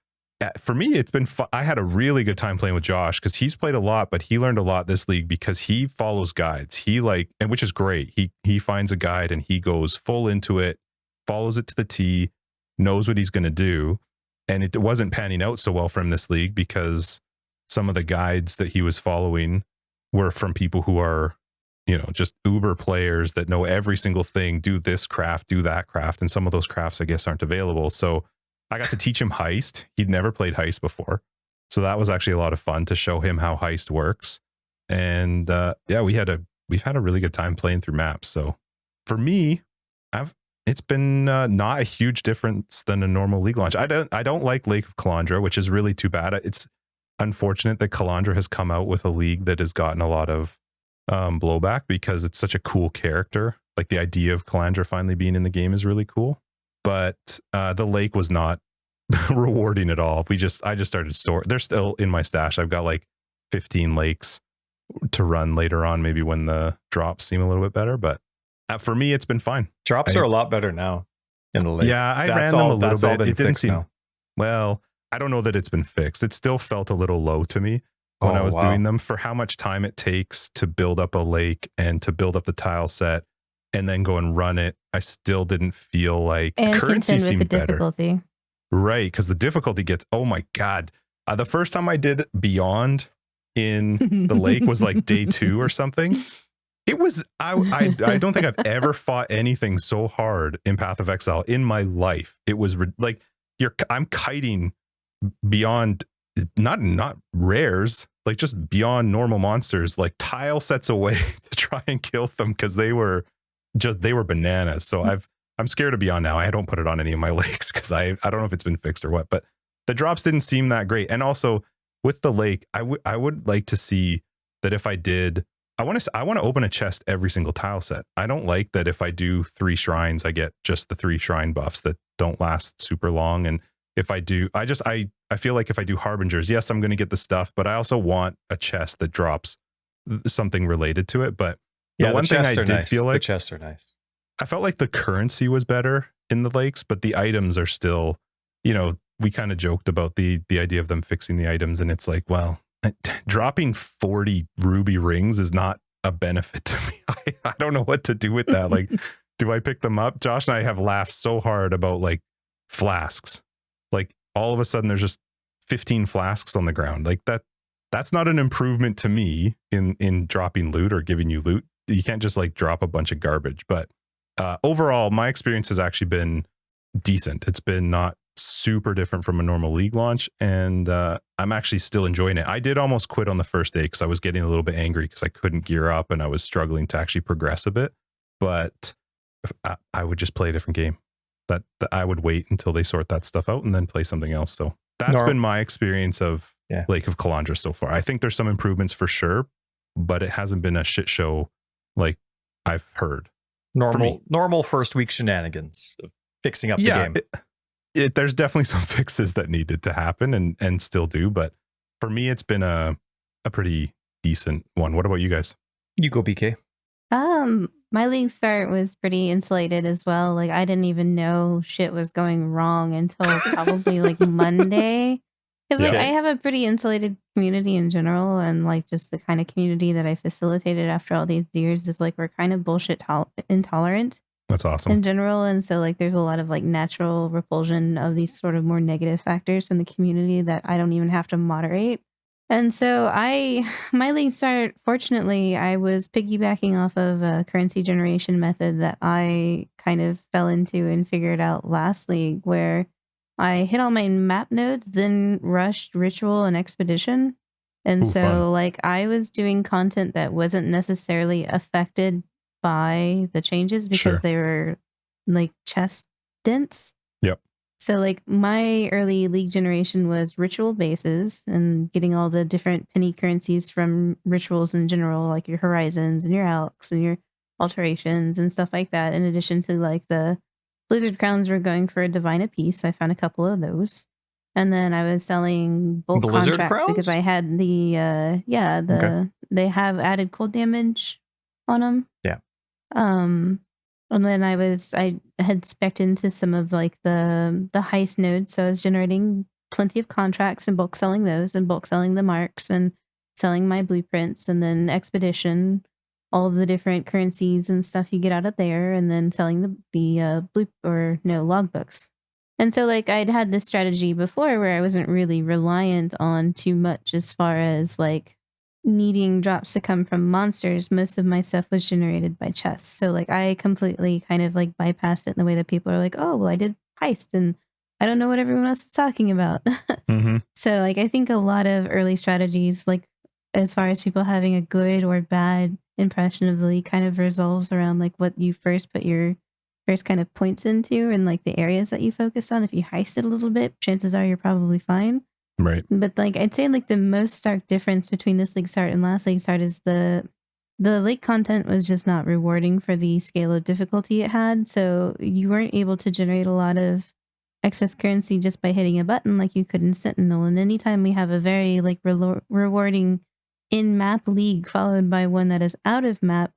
for me, it's been fun. I had a really good time playing with Josh because he's played a lot, but he learned a lot this league because he follows guides. And which is great. He finds a guide and he goes full into it, follows it to the T, knows what he's going to do. And it wasn't panning out so well for him this league because some of the guides that he was following were from people who are, you know, just uber players that know every single thing, do this craft, do that craft. And some of those crafts, I guess, aren't available. So I got to teach him heist. He'd never played heist before. So that was actually a lot of fun to show him how heist works. And yeah, we've had a really good time playing through maps. So for me, it's been not a huge difference than a normal league launch. I don't like Lake of Kalandra, which is really too bad. It's unfortunate that Kalandra has come out with a league that has gotten a lot of blowback because it's such a cool character. Like the idea of Kalandra finally being in the game is really cool. But the lake was not rewarding at all. I just started they're still in my stash. I've got like 15 lakes to run later on, maybe when the drops seem a little bit better. But for me, it's been fine. Drops are a lot better now in the lake. Yeah, I ran them a little bit. It didn't seem now. Well, I don't know that it's been fixed. It still felt a little low to me when I was doing them for how much time it takes to build up a lake and to build up the tile set and then go and run it. I still didn't feel like and currency seemed the better. Difficulty. Right, because the difficulty gets, oh my God. The first time I did Beyond in the lake was like day 2 or something. It was, I don't think I've ever fought anything so hard in Path of Exile in my life. It was like, I'm kiting beyond, not rares, like just beyond normal monsters, like tile sets away to try and kill them because they were bananas. So I'm scared of Beyond now. I don't put it on any of my lakes because I don't know if it's been fixed or what, but the drops didn't seem that great. And also with the lake, I would like to see that if I did, I want to open a chest every single tile set. I don't like that if I do 3 shrines, I get just the 3 shrine buffs that don't last super long. And if I do, I feel like if I do harbingers, yes, I'm going to get the stuff, but I also want a chest that drops something related to it. But yeah, the one thing I did feel like the chests are nice. I felt like the currency was better in the lakes, but the items are still, you know, we kind of joked about the idea of them fixing the items, and it's like, well, dropping 40 ruby rings is not a benefit to me. I don't know what to do with that. Like, do I pick them up? Josh and I have laughed so hard about like flasks. Like all of a sudden there's just 15 flasks on the ground. Like that's not an improvement to me in dropping loot or giving you loot. You can't just like drop a bunch of garbage. But overall, my experience has actually been decent. It's been not super different from a normal league launch, and I'm actually still enjoying it. I did almost quit on the first day because I was getting a little bit angry because I couldn't gear up and I was struggling to actually progress a bit. But I would just play a different game. That I would wait until they sort that stuff out and then play something else. So that's been my experience of Lake of Kalandra so far. I think there's some improvements for sure, but it hasn't been a shit show like I've heard. Normal first week shenanigans of fixing up the game. There's definitely some fixes that needed to happen and still do, but for me it's been a pretty decent one. What about you guys? You go, BK. My league start was pretty insulated as well. Like I didn't even know shit was going wrong until probably like Monday. Because like I have a pretty insulated community in general, and like just the kind of community that I facilitated after all these years is like we're kind of bullshit intolerant. That's awesome. In general, and so like there's a lot of like natural repulsion of these sort of more negative factors from the community that I don't even have to moderate. And so my league start, fortunately, I was piggybacking off of a currency generation method that I kind of fell into and figured out last league, where I hit all my map nodes, then rushed ritual and expedition. And so like I was doing content that wasn't necessarily affected by the changes because they were like chest dense. Yep. So like my early league generation was ritual bases and getting all the different penny currencies from rituals in general, like your horizons and your alks and your alterations and stuff like that. In addition to like the blizzard crowns were going for a divine apiece. So I found a couple of those. And then I was selling bulk blizzard contracts crowns? because I had the they have added cold damage on them. Yeah. And then I had specced into some of like the heist nodes, so I was generating plenty of contracts and bulk selling those and bulk selling the marks and selling my blueprints, and then expedition, all of the different currencies and stuff you get out of there, and then selling the logbooks. And so like I'd had this strategy before where I wasn't really reliant on too much as far as like needing drops to come from monsters. Most of my stuff was generated by chests. So like I completely kind of like bypassed it in the way that people are like, oh, well, I did heist and I don't know what everyone else is talking about. So like I think a lot of early strategies, like as far as people having a good or bad impression of the league, kind of resolves around like what you first put your first kind of points into and like the areas that you focus on. If you heist it a little bit, chances are you're probably fine. Right. But like I'd say like the most stark difference between this league start and last league start is the lake content was just not rewarding for the scale of difficulty it had. So you weren't able to generate a lot of excess currency just by hitting a button like you could in Sentinel. And anytime we have a very like rewarding in-map league followed by one that is out of map,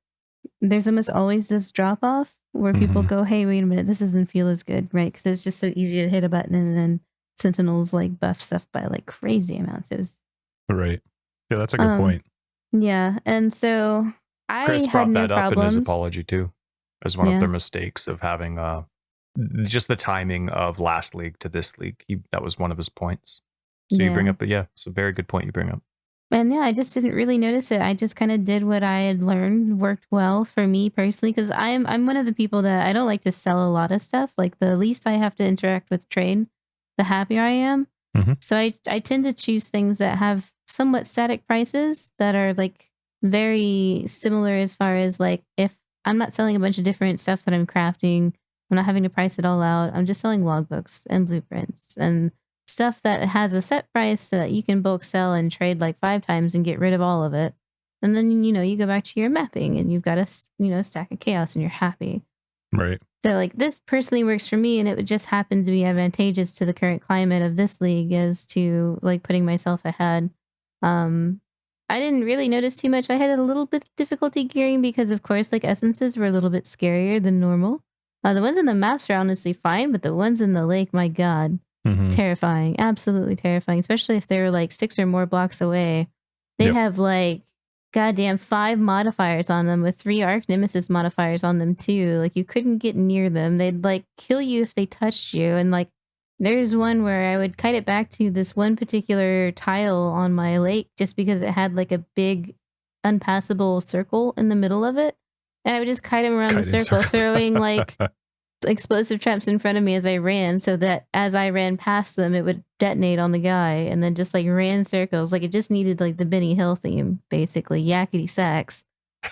there's almost always this drop off where people go, hey, wait a minute, this doesn't feel as good, right? Because it's just so easy to hit a button and then Sentinels like buff stuff by like crazy amounts. It was right. Yeah, that's a good point. Yeah, and so Chris had brought no that up in his problems. apology too, as one of their mistakes of having just the timing of last league to this league. That was one of his points. So you bring up, it's a very good point you bring up. And yeah, I just didn't really notice it. I just kind of did what I had learned worked well for me personally, because I'm one of the people that I don't like to sell a lot of stuff. Like the least I have to interact with trade, the happier I am. So I tend to choose things that have somewhat static prices that are like very similar as far as like if I'm not selling a bunch of different stuff that I'm crafting, I'm not having to price it all out. I'm just selling logbooks and blueprints and stuff that has a set price so that you can bulk sell and trade like 5 times and get rid of all of it. And then, you go back to your mapping and you've got a, stack of chaos and you're happy. Right. So like this personally works for me, and it would just happen to be advantageous to the current climate of this league as to like putting myself ahead. I didn't really notice too much. I had a little bit of difficulty gearing because of course like essences were a little bit scarier than normal. The ones in the maps are honestly fine, but the ones in the lake, my God, terrifying, absolutely terrifying, especially if they were like 6 or more blocks away. They Yep. have like goddamn 5 modifiers on them with 3 Archnemesis modifiers on them too. Like you couldn't get near them. They'd like kill you if they touched you. And like there's one where I would kite it back to this one particular tile on my lake just because it had like a big unpassable circle in the middle of it. And I would just kite him around the Kiting circle, circle. throwing like explosive traps in front of me as I ran, so that as I ran past them, it would detonate on the guy, and then just like ran circles. Like it just needed like the Benny Hill theme, basically yakety sax,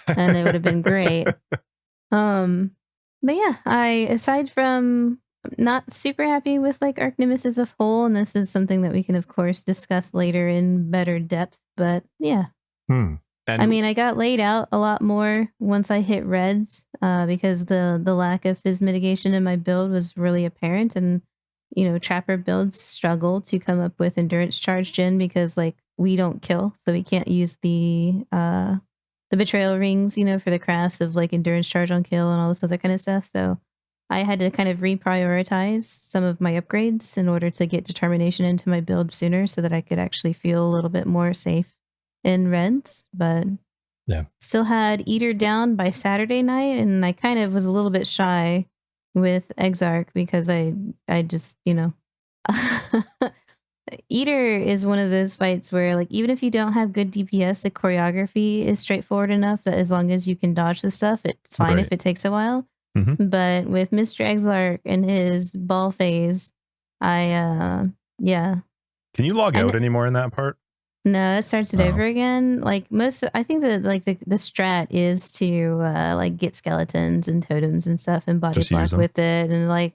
and it would have been great. But yeah, aside from not super happy with like Archnemesis as a whole, and this is something that we can of course discuss later in better depth. But yeah. And I mean, I got laid out a lot more once I hit reds because the lack of fizz mitigation in my build was really apparent. And, you know, trapper builds struggle to come up with endurance charge gen because, like, we don't kill. So we can't use the betrayal rings, you know, for the crafts of, like, endurance charge on kill and all this other kind of stuff. So I had to kind of reprioritize some of my upgrades in order to get determination into my build sooner so that I could actually feel a little bit more safe in reds, but yeah, still had Eater down by Saturday night, and I kind of was a little bit shy with Exarch because I just, you know, Eater is one of those fights where like even if you don't have good DPS, the choreography is straightforward enough that as long as you can dodge the stuff, it's fine if it takes a while. But with Mr. Exarch and his ball phase, yeah. Can you log out anymore in that part? No, it starts it over again. Like I think that like the strat is to like get skeletons and totems and stuff and body block with it, and like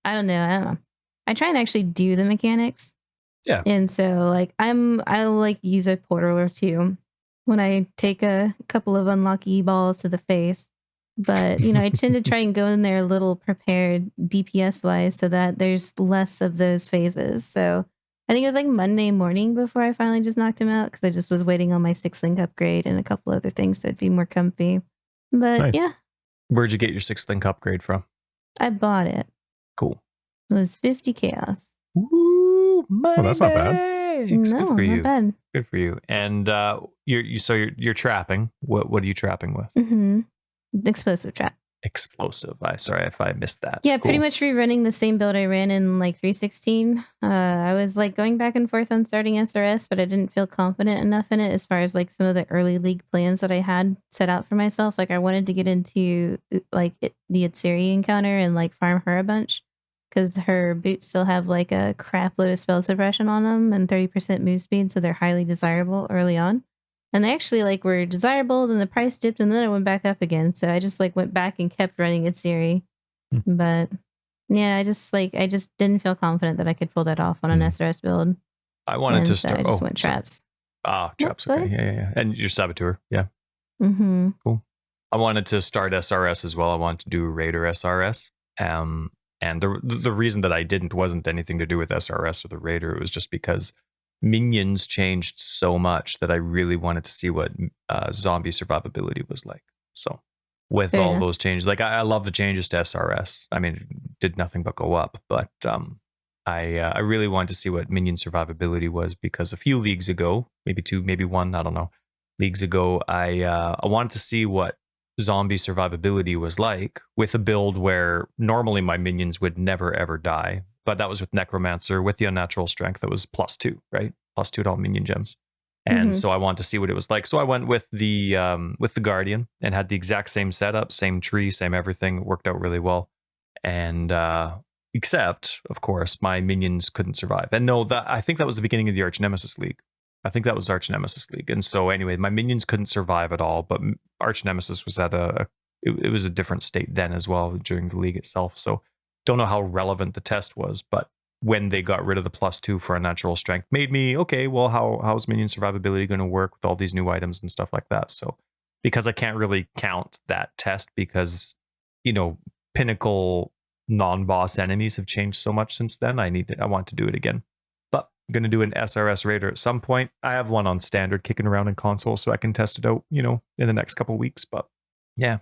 I don't know. I try and actually do the mechanics. Yeah. And so like I'll like use a portal or two when I take a couple of unlucky balls to the face. But you know, I tend to try and go in there a little prepared DPS wise so that there's less of those phases. So I think it was like Monday morning before I finally just knocked him out because I just was waiting on my 6-link upgrade and a couple other things so it'd be more comfy. But yeah. Where'd you get your 6-link upgrade from? I bought it. Cool. It was 50 chaos. Ooh, money that's not bad. Good for you. Not bad. Good for you. And you're trapping. What are you trapping with? Explosive trap. Explosive. Sorry if I missed that. Yeah, pretty much rerunning the same build I ran in like 316. I was like going back and forth on starting SRS, but I didn't feel confident enough in it as far as like some of the early league plans that I had set out for myself. Like I wanted to get into like the Itsiri encounter and like farm her a bunch because her boots still have like a crap load of spell suppression on them and 30% move speed, so they're highly desirable early on. And they actually like were desirable, then the price dipped, and then it went back up again. So I just like went back and kept running Itsiri. But yeah, I just didn't feel confident that I could pull that off on an SRS build. I wanted to start. I just went traps. Traps. Okay, yeah. And your saboteur, yeah. Cool. I wanted to start SRS as well. I wanted to do Raider SRS. And the reason that I didn't wasn't anything to do with SRS or the Raider. It was just because minions changed so much that I really wanted to see what zombie survivability was like. So with all those changes, like I love the changes to SRS. I mean, it did nothing but go up, but I really wanted to see what minion survivability was because a few leagues ago, maybe 2, maybe 1, I don't know, leagues ago, I wanted to see what zombie survivability was like with a build where normally my minions would never ever die. But that was with Necromancer, with the Unnatural Strength, that was +2, right? +2 to all minion gems. And so I wanted to see what it was like. So I went with the Guardian and had the exact same setup, same tree, same everything. It worked out really well. And except, of course, my minions couldn't survive. And no, I think that was the beginning of the Archnemesis League. I think that was Archnemesis League. And so anyway, my minions couldn't survive at all. But Archnemesis was at it was a different state then as well during the league itself. So don't know how relevant the test was, but when they got rid of the +2 for Unnatural Strength, made me, okay, well, how's minion survivability going to work with all these new items and stuff like that? So because I can't really count that test because, you know, pinnacle non-boss enemies have changed so much since then. I want to do it again. But I'm going to do an SRS Raider at some point. I have one on standard kicking around in console so I can test it out, you know, in the next couple of weeks. But yeah,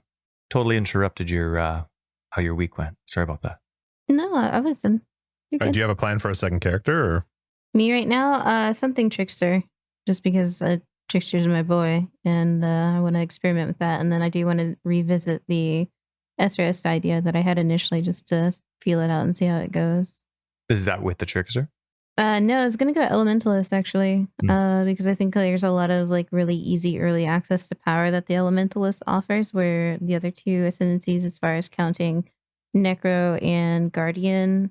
totally interrupted your how your week went. Sorry about that. No, I wasn't. Do you have a plan for a second character? Or? Me right now? Something Trickster. Just because Trickster's my boy, and I want to experiment with that. And then I do want to revisit the SRS idea that I had initially, just to feel it out and see how it goes. Is that with the Trickster? No, I was gonna go Elementalist actually, because I think there's a lot of like really easy early access to power that the Elementalist offers, where the other two ascendancies, as far as counting Necro and Guardian,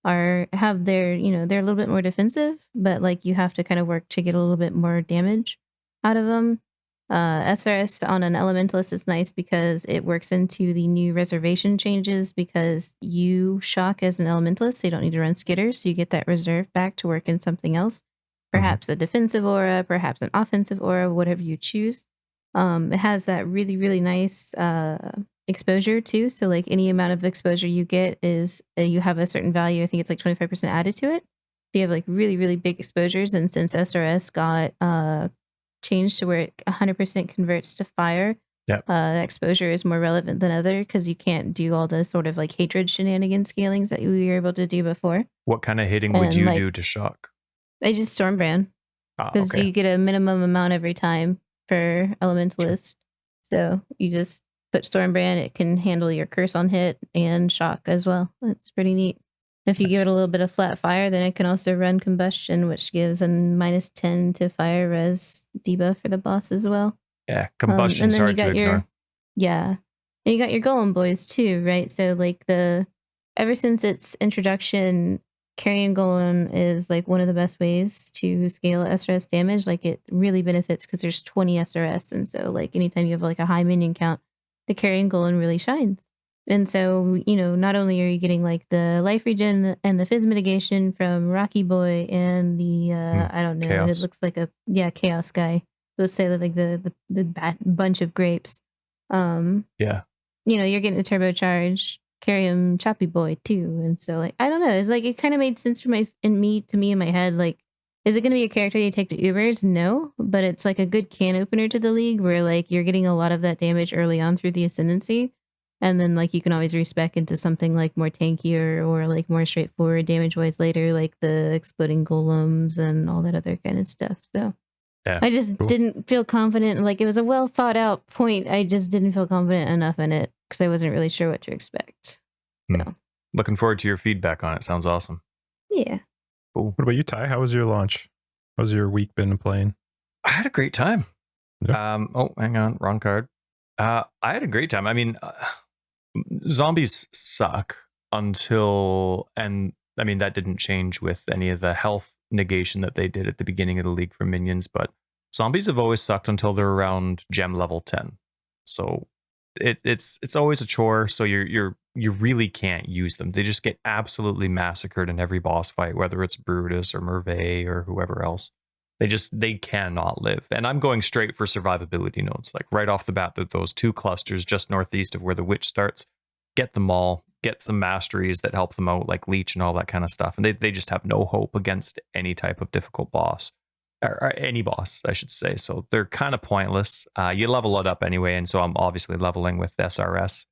have their, you know, they're a little bit more defensive, but like you have to kind of work to get a little bit more damage out of them. SRS on an Elementalist is nice because it works into the new reservation changes, because you shock as an Elementalist, so you don't need to run skitters, so you get that reserve back to work in something else. Perhaps a defensive aura, perhaps an offensive aura, whatever you choose. It has that really, really nice exposure too. So like any amount of exposure you get is you have a certain value. I think it's like 25% added to it. So you have like really, really big exposures. And since SRS got changed to where it 100% converts to fire, the exposure is more relevant than other, because you can't do all the sort of like hatred shenanigans scalings that we were able to do before. What kind of hitting would you do to shock? I just Stormbrand, because you get a minimum amount every time for Elementalist. So you just put Stormbrand, it can handle your curse on hit and shock as well. It's pretty neat. If you give it a little bit of flat fire, then it can also run combustion, which gives a -10 to fire res debuff for the boss as well. Yeah, combustion's hard to ignore. Yeah. And you got your golem boys too, right? So like ever since its introduction, carrying golem is like one of the best ways to scale SRS damage. Like it really benefits because there's 20 SRS. And so like anytime you have like a high minion count, the carrying golem really shines. And so, you know, not only are you getting like the life regen and the fizz mitigation from Rocky Boy and the, I don't know, Chaos. it looks like Chaos guy. Let's say that like the bunch of grapes. You know, you're getting a turbocharged Carrium Choppy Boy too. And so like, I don't know, it's like, it kind of made sense for me in my head. Like, is it going to be a character you take to Ubers? No, but it's like a good can opener to the league where like you're getting a lot of that damage early on through the Ascendancy. And then like you can always respec into something like more tankier or like more straightforward damage wise later, like the exploding golems and all that other kind of stuff. So I just didn't feel confident. Like it was a well thought out point. I just didn't feel confident enough in it because I wasn't really sure what to expect. So. Looking forward to your feedback on it. Sounds awesome. Yeah. Cool. What about you, Ty? How was your launch? How's your week been playing? I had a great time. Yeah. Oh, hang on. Wrong card. I had a great time. I mean, zombies suck until, and I mean, that didn't change with any of the health negation that they did at the beginning of the league for minions, but zombies have always sucked until they're around gem level 10. So it's always a chore. So you really can't use them. They just get absolutely massacred in every boss fight, whether it's Brutus or Merveille or whoever else. They cannot live. And I'm going straight for survivability nodes. Like right off the bat, those two clusters just northeast of where the witch starts, get them all, get some masteries that help them out, like leech and all that kind of stuff. And they just have no hope against any type of difficult boss, or any boss, I should say. So they're kind of pointless. You level it up anyway. And so I'm obviously leveling with SRS.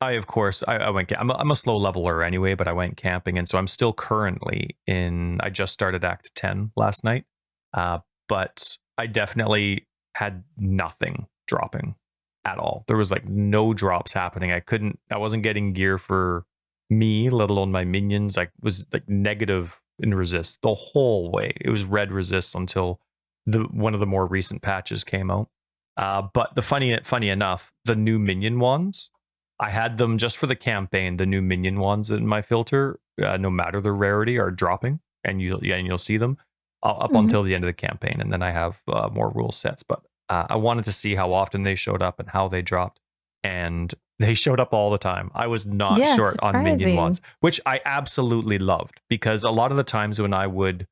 I went, I'm a slow leveler anyway, but I went camping. And so I'm still currently I just started Act 10 last night. But I definitely had nothing dropping at all. There was like no drops happening. I wasn't getting gear for me, let alone my minions. I was like negative in resist the whole way. It was red resist until one of the more recent patches came out. But the funny enough, the new minion wands, I had them just for the campaign. The new minion wands in my filter, no matter the rarity, are dropping, and you'll see them up until the end of the campaign. And then I have more rule sets. But I wanted to see how often they showed up and how they dropped, and they showed up all the time. I was not short surprising. on minion wands, which I absolutely loved, because a lot of the times when I would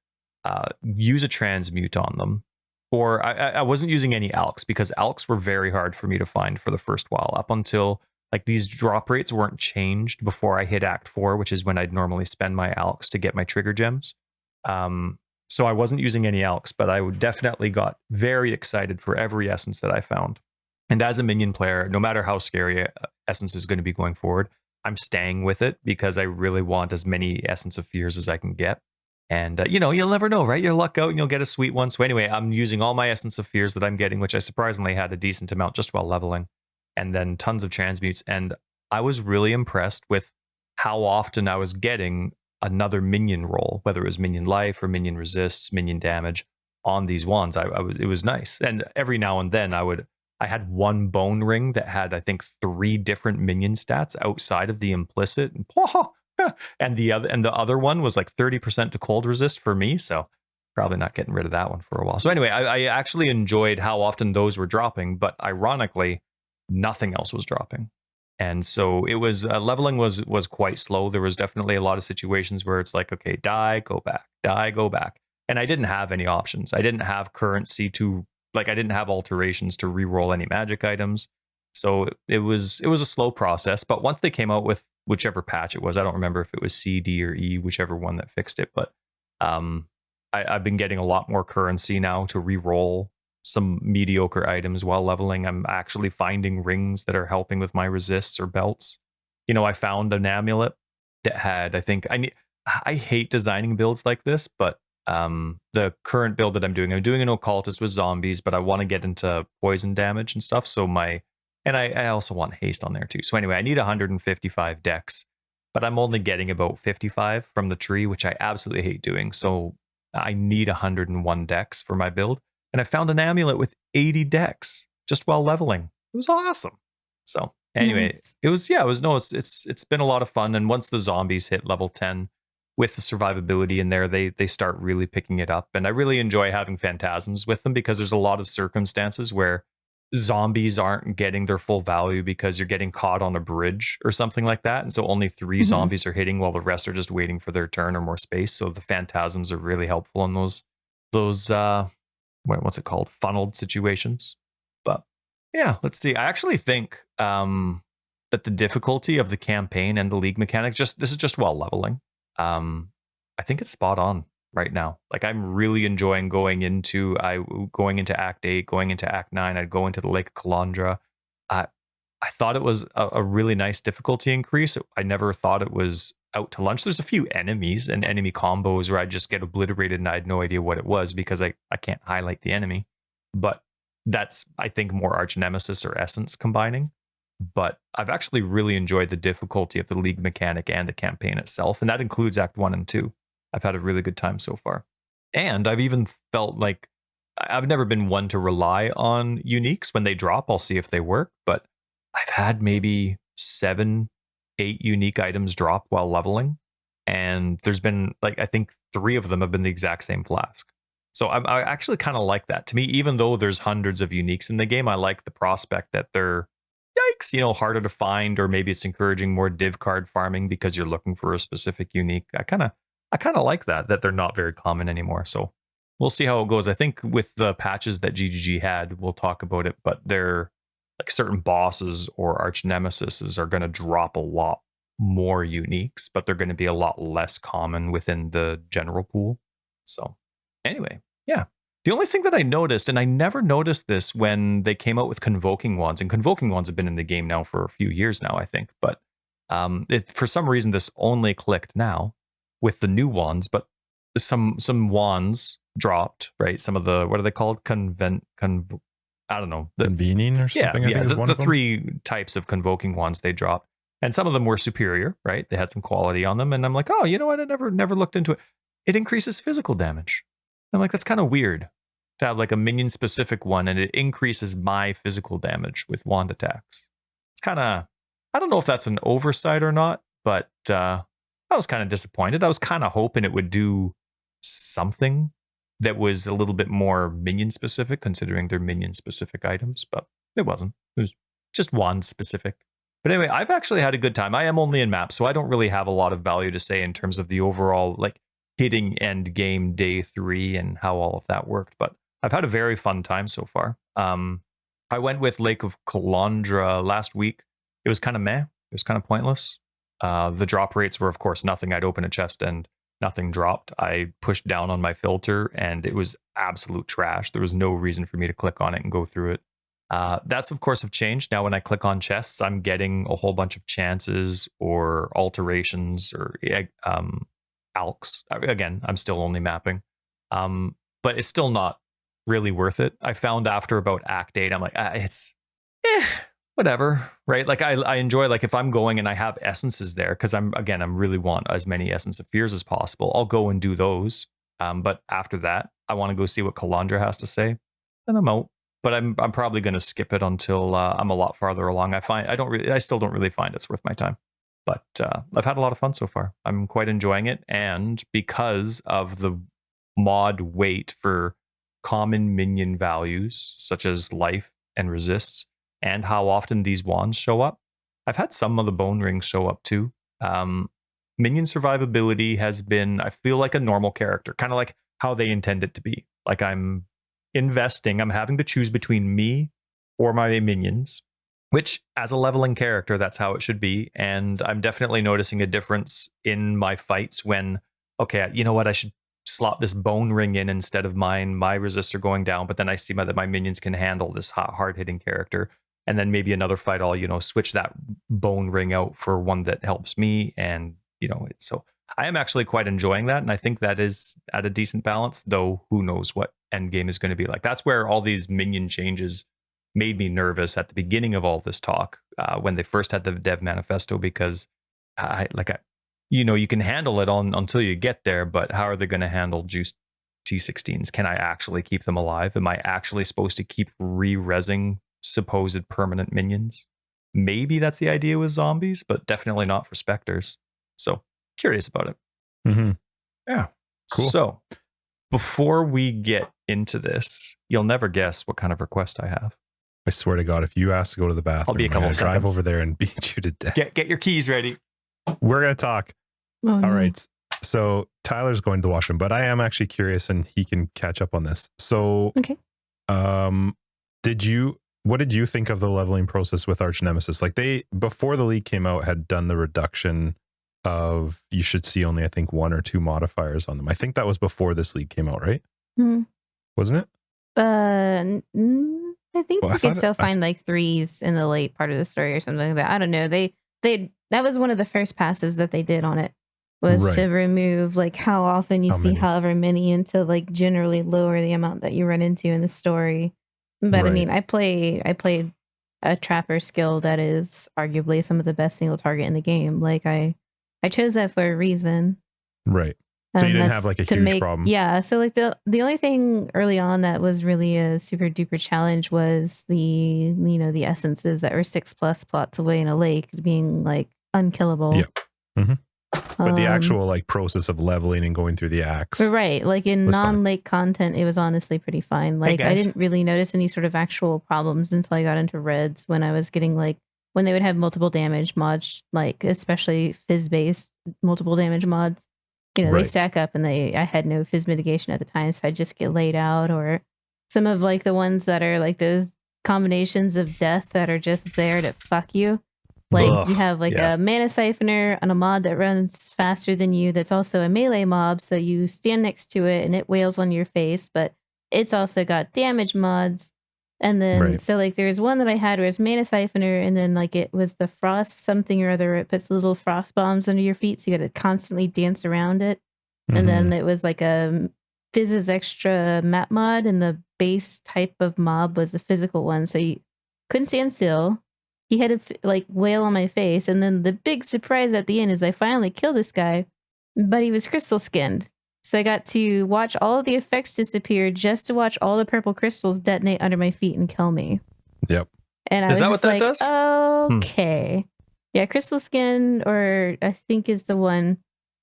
use a transmute on them, or I wasn't using any alks, because alks were very hard for me to find for the first while, up until like these drop rates weren't changed before I hit Act 4, which is when I'd normally spend my alks to get my trigger gems. So I wasn't using any alks, but I definitely got very excited for every essence that I found. And as a minion player, no matter how scary essence is going to be going forward, I'm staying with it because I really want as many Essence of Fears as I can get. And, you'll never know, right? You'll luck out and you'll get a sweet one. So anyway, I'm using all my Essence of Fears that I'm getting, which I surprisingly had a decent amount just while leveling, and then tons of transmutes. And I was really impressed with how often I was getting another minion roll, whether it was minion life or minion resists, minion damage on these wands. It was nice. And every now and then I had one bone ring that had, I think, 3 different minion stats outside of the implicit. And the other one was like 30% to cold resist for me. So probably not getting rid of that one for a while. So anyway, I actually enjoyed how often those were dropping, but ironically, nothing else was dropping. And so it was leveling was quite slow. There was definitely a lot of situations where it's like, okay, die, go back, die, go back. And I didn't have any options. I didn't have currency to, like, I didn't have alterations to re-roll any magic items. So it was a slow process. But once they came out with whichever patch it was, I don't remember if it was C, D, or E, whichever one that fixed it. But I've been getting a lot more currency now to re-roll some mediocre items while leveling. I'm actually finding rings that are helping with my resists or belts. I found an amulet that had, I hate designing builds like this, but the current build that I'm doing an occultist with zombies, but I want to get into poison damage and stuff. So I also want haste on there too. So anyway, I need 155 dex, but I'm only getting about 55 from the tree, which I absolutely hate doing. So I need 101 dex for my build. And I found an amulet with 80 dex just while leveling. It was awesome. So anyway, Nice. it's been a lot of fun. And once the zombies hit level 10 with the survivability in there, they start really picking it up. And I really enjoy having phantasms with them because there's a lot of circumstances where zombies aren't getting their full value because you're getting caught on a bridge or something like that. And so only 3 zombies are hitting while the rest are just waiting for their turn or more space. So the phantasms are really helpful in those what's it called? Funneled situations. But yeah, let's see. I actually think that the difficulty of the campaign and the league mechanic, this is just while leveling. I think it's spot on right now. Like, I'm really enjoying going into Act 8, going into Act 9. I'd go into the Lake of Kalandra. I thought it was a really nice difficulty increase. I never thought it was out to lunch. There's a few enemies and enemy combos where I just get obliterated and I had no idea what it was because I can't highlight the enemy. But that's, I think, more Archnemesis or Essence combining. But I've actually really enjoyed the difficulty of the league mechanic and the campaign itself. And that includes Act 1 and 2. I've had a really good time so far. And I've even felt like I've never been one to rely on uniques. When they drop, I'll see if they work. But I've had maybe 7-8 unique items drop while leveling. And there's been, like, I think 3 of them have been the exact same flask. So I actually kind of like that. To me, even though there's hundreds of uniques in the game, I like the prospect that they're, yikes, harder to find, or maybe it's encouraging more div card farming because you're looking for a specific unique. I kind of like that they're not very common anymore. So we'll see how it goes. I think with the patches that GGG had, we'll talk about it, but they're like certain bosses or archnemesises are going to drop a lot more uniques, but they're going to be a lot less common within the general pool. So anyway, yeah. The only thing that I noticed, and I never noticed this when they came out with Convoking Wands, and Convoking Wands have been in the game now for a few years now, I think, but for some reason this only clicked now with the new wands, but some wands dropped, right? Some of the, what are they called? I don't know. Convening or something? Yeah, I think is one the of them. 3 types of Convoking Wands they dropped. And some of them were superior, right? They had some quality on them. And I'm like, oh, you know what? I never looked into it. It increases physical damage. I'm like, that's kind of weird to have like a minion specific one and it increases my physical damage with wand attacks. It's kind of, I don't know if that's an oversight or not, but I was kind of disappointed. I was kind of hoping it would do something that was a little bit more minion specific, considering they're minion specific items, but it wasn't. It was just wand specific. But anyway, I've actually had a good time. I am only in maps, so I don't really have a lot of value to say in terms of the overall, like, hitting end game day 3 and how all of that worked, but I've had a very fun time so far. I went with Lake of Kalandra last week. It was kind of meh. It was kind of pointless. The drop rates were, of course, nothing. I'd open a chest and nothing dropped. I pushed down on my filter and it was absolute trash. There was no reason for me to click on it and go through it. That's, of course, have changed. Now, when I click on chests, I'm getting a whole bunch of chances or alterations or alks. Again, I'm still only mapping. But it's still not really worth it. I found after about Act 8, I'm like, it's whatever, right? Like I enjoy, like if I'm going and I have essences there, because I'm really want as many Essence of Fears as possible. I'll go and do those. But after that, I want to go see what Kalandra has to say. Then I'm out. But I'm probably going to skip it until I'm a lot farther along. I still don't really find it's worth my time. But I've had a lot of fun so far. I'm quite enjoying it, and because of the mod weight for common minion values such as life and resists, and how often these wands show up, I've had some of the bone rings show up too. Minion survivability has been, I feel like a normal character, kind of like how they intend it to be. Like I'm having to choose between me or my minions, which as a leveling character, that's how it should be. And I'm definitely noticing a difference in my fights when, okay, you know what, I should slot this bone ring in instead of mine. My resists are going down, but then I see that my minions can handle this hard-hitting character. And then maybe another fight, I'll, switch that bone ring out for one that helps me. And, so I am actually quite enjoying that. And I think that is at a decent balance, though who knows what endgame is going to be like. That's where all these minion changes made me nervous at the beginning of all this talk, when they first had the dev manifesto, because you can handle it until you get there, but how are they going to handle juiced T16s? Can I actually keep them alive? Am I actually supposed to keep re-resing supposed permanent minions? Maybe that's the idea with zombies, but definitely not for specters. So curious about it. Mm-hmm. Yeah. Cool. So before we get into this, you'll never guess what kind of request I have. I swear to God, if you ask to go to the bathroom, I'll be a couple I'm seconds. Drive over there and beat you to death. Get your keys ready. We're going to talk. Oh, no. All right. So Tyler's going to wash him, but I am actually curious and he can catch up on this. So, Okay. What did you think of the leveling process with Archnemesis? Like before the league came out, had done the reduction of, you should see only, I think, 1 or 2 modifiers on them. I think that was before this league came out, right? Mm-hmm. Wasn't it? I think you could still find like 3s in the late part of the story or something like that. I don't know. That was one of the first passes that they did on it, was to remove like how often you see however many, and to like generally lower the amount that you run into in the story. But I mean, I played a trapper skill that is arguably some of the best single target in the game. Like I chose that for a reason. Right. So you didn't have like a huge problem. Yeah. So like the only thing early on that was really a super duper challenge was the essences that were 6+ plots away in a lake being like unkillable. Yeah. Mm-hmm. But the actual like process of leveling and going through the axe. Right. Like in non-lake content, it was honestly pretty fine. Like I didn't really notice any sort of actual problems until I got into Reds, when I was getting like, when they would have multiple damage mods, like especially fizz-based multiple damage mods. They stack up, and I had no fizz mitigation at the time, so I'd just get laid out. Or some of like the ones that are like those combinations of death that are just there to fuck you. Like you have like a mana siphoner on a mod that runs faster than you, that's also a melee mob, so you stand next to it and it wails on your face, but it's also got damage mods. And then so like there's one that I had where it's mana siphoner, and then like it was the frost something or other, it puts little frost bombs under your feet, so you got to constantly dance around it. Mm-hmm. And then it was like a Fizz's extra map mod, and the base type of mob was the physical one, so you couldn't stand still. He had to like wail on my face, and then the big surprise at the end is I finally killed this guy, but he was crystal skinned. So I got to watch all of the effects disappear just to watch all the purple crystals detonate under my feet and kill me. Yep. And I was just like, okay. Yeah, crystal skin, or I think is the one,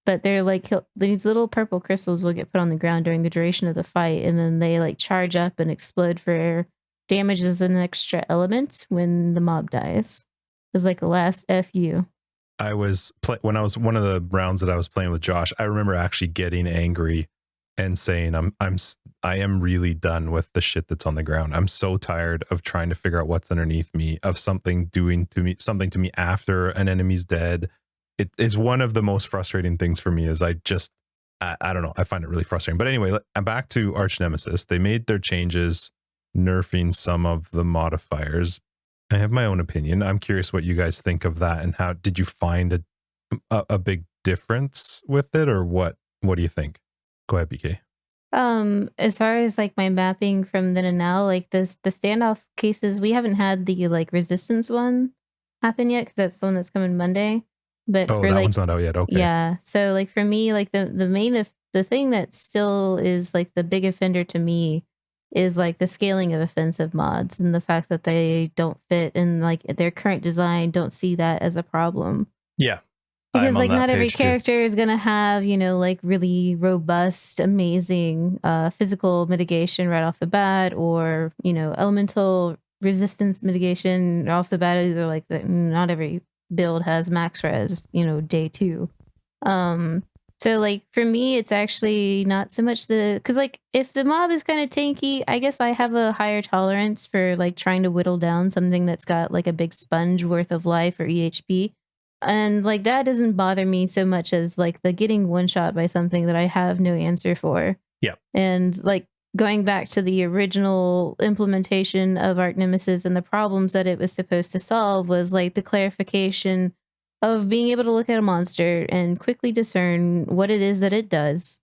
but they're like, these little purple crystals will get put on the ground during the duration of the fight, and then they like charge up and explode for damage as an extra element when the mob dies. It's like a last FU. I was when I was one of the rounds that I was playing with Josh, I remember actually getting angry and saying, I am really done with the shit that's on the ground. I'm so tired of trying to figure out what's underneath me, of something doing something to me after an enemy's dead. It is one of the most frustrating things for me. Is I don't know, I find it really frustrating. But anyway, I'm back to Archnemesis. They made their changes, nerfing some of the modifiers. I have my own opinion. I'm curious what you guys think of that, and how did you find a big difference with it, or what do you think? Go ahead, BK. As far as like my mapping from then and now, like the standoff cases, we haven't had the like resistance one happen yet because that's the one that's coming Monday. But Oh, for that like one's not out yet. Okay. yeah, so like for me, like the thing that still is like the big offender to me is like the scaling of offensive mods and the fact that they don't fit in like their current design, don't see that as a problem. Yeah. Because I'm on like that not every page too. character is gonna have, you know, like really robust, amazing physical mitigation right off the bat, or, you know, elemental resistance mitigation off the bat. Either like not every build has max res, you know, day 2. So like for me it's actually not so much because like if the mob is kind of tanky, I guess I have a higher tolerance for like trying to whittle down something that's got like a big sponge worth of life or EHP. And like that doesn't bother me so much as like the getting one shot by something that I have no answer for. Yeah. And like going back to the original implementation of Archnemesis and the problems that it was supposed to solve was like the clarification of being able to look at a monster and quickly discern what it is that it does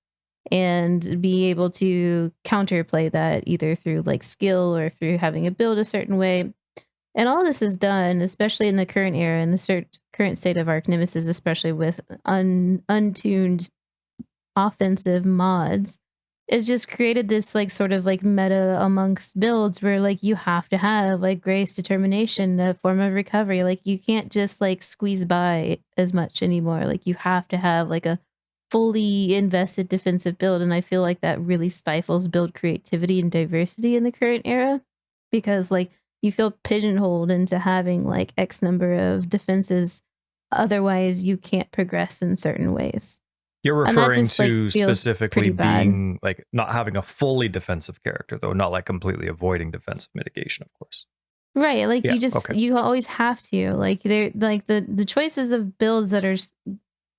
and be able to counterplay that either through like skill or through having a build a certain way. And all this is done, especially in the current era, in the current state of Archnemesis, especially with untuned offensive mods, is just created this like sort of like meta amongst builds where like you have to have like grace, determination, a form of recovery. Like you can't just like squeeze by as much anymore. Like you have to have like a fully invested defensive build. And I feel like that really stifles build creativity and diversity in the current era because like you feel pigeonholed into having like X number of defenses. Otherwise, you can't progress in certain ways. You're referring just, like, to feels specifically pretty bad. being like not having a fully defensive character, though, not like completely avoiding defensive mitigation, of course. Right, like Yeah, you just okay. you always have to. Like they're like the choices of builds that are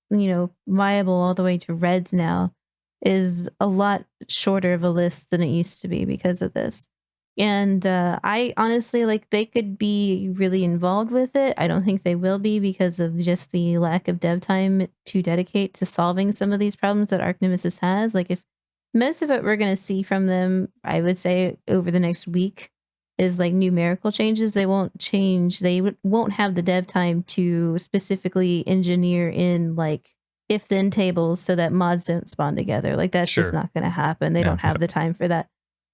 you know viable all the way to reds now is a lot shorter of a list than it used to be because of this. And I honestly like they could be really involved with it. I don't think they will be because of just the lack of dev time to dedicate to solving some of these problems that Archnemesis has. Like if most of it we're going to see from them, I would say over the next week is like numerical changes. They won't change. They won't have the dev time to specifically engineer in like if then tables so that mods don't spawn together. Like that's just not going to happen. They Yeah. don't have the time for that.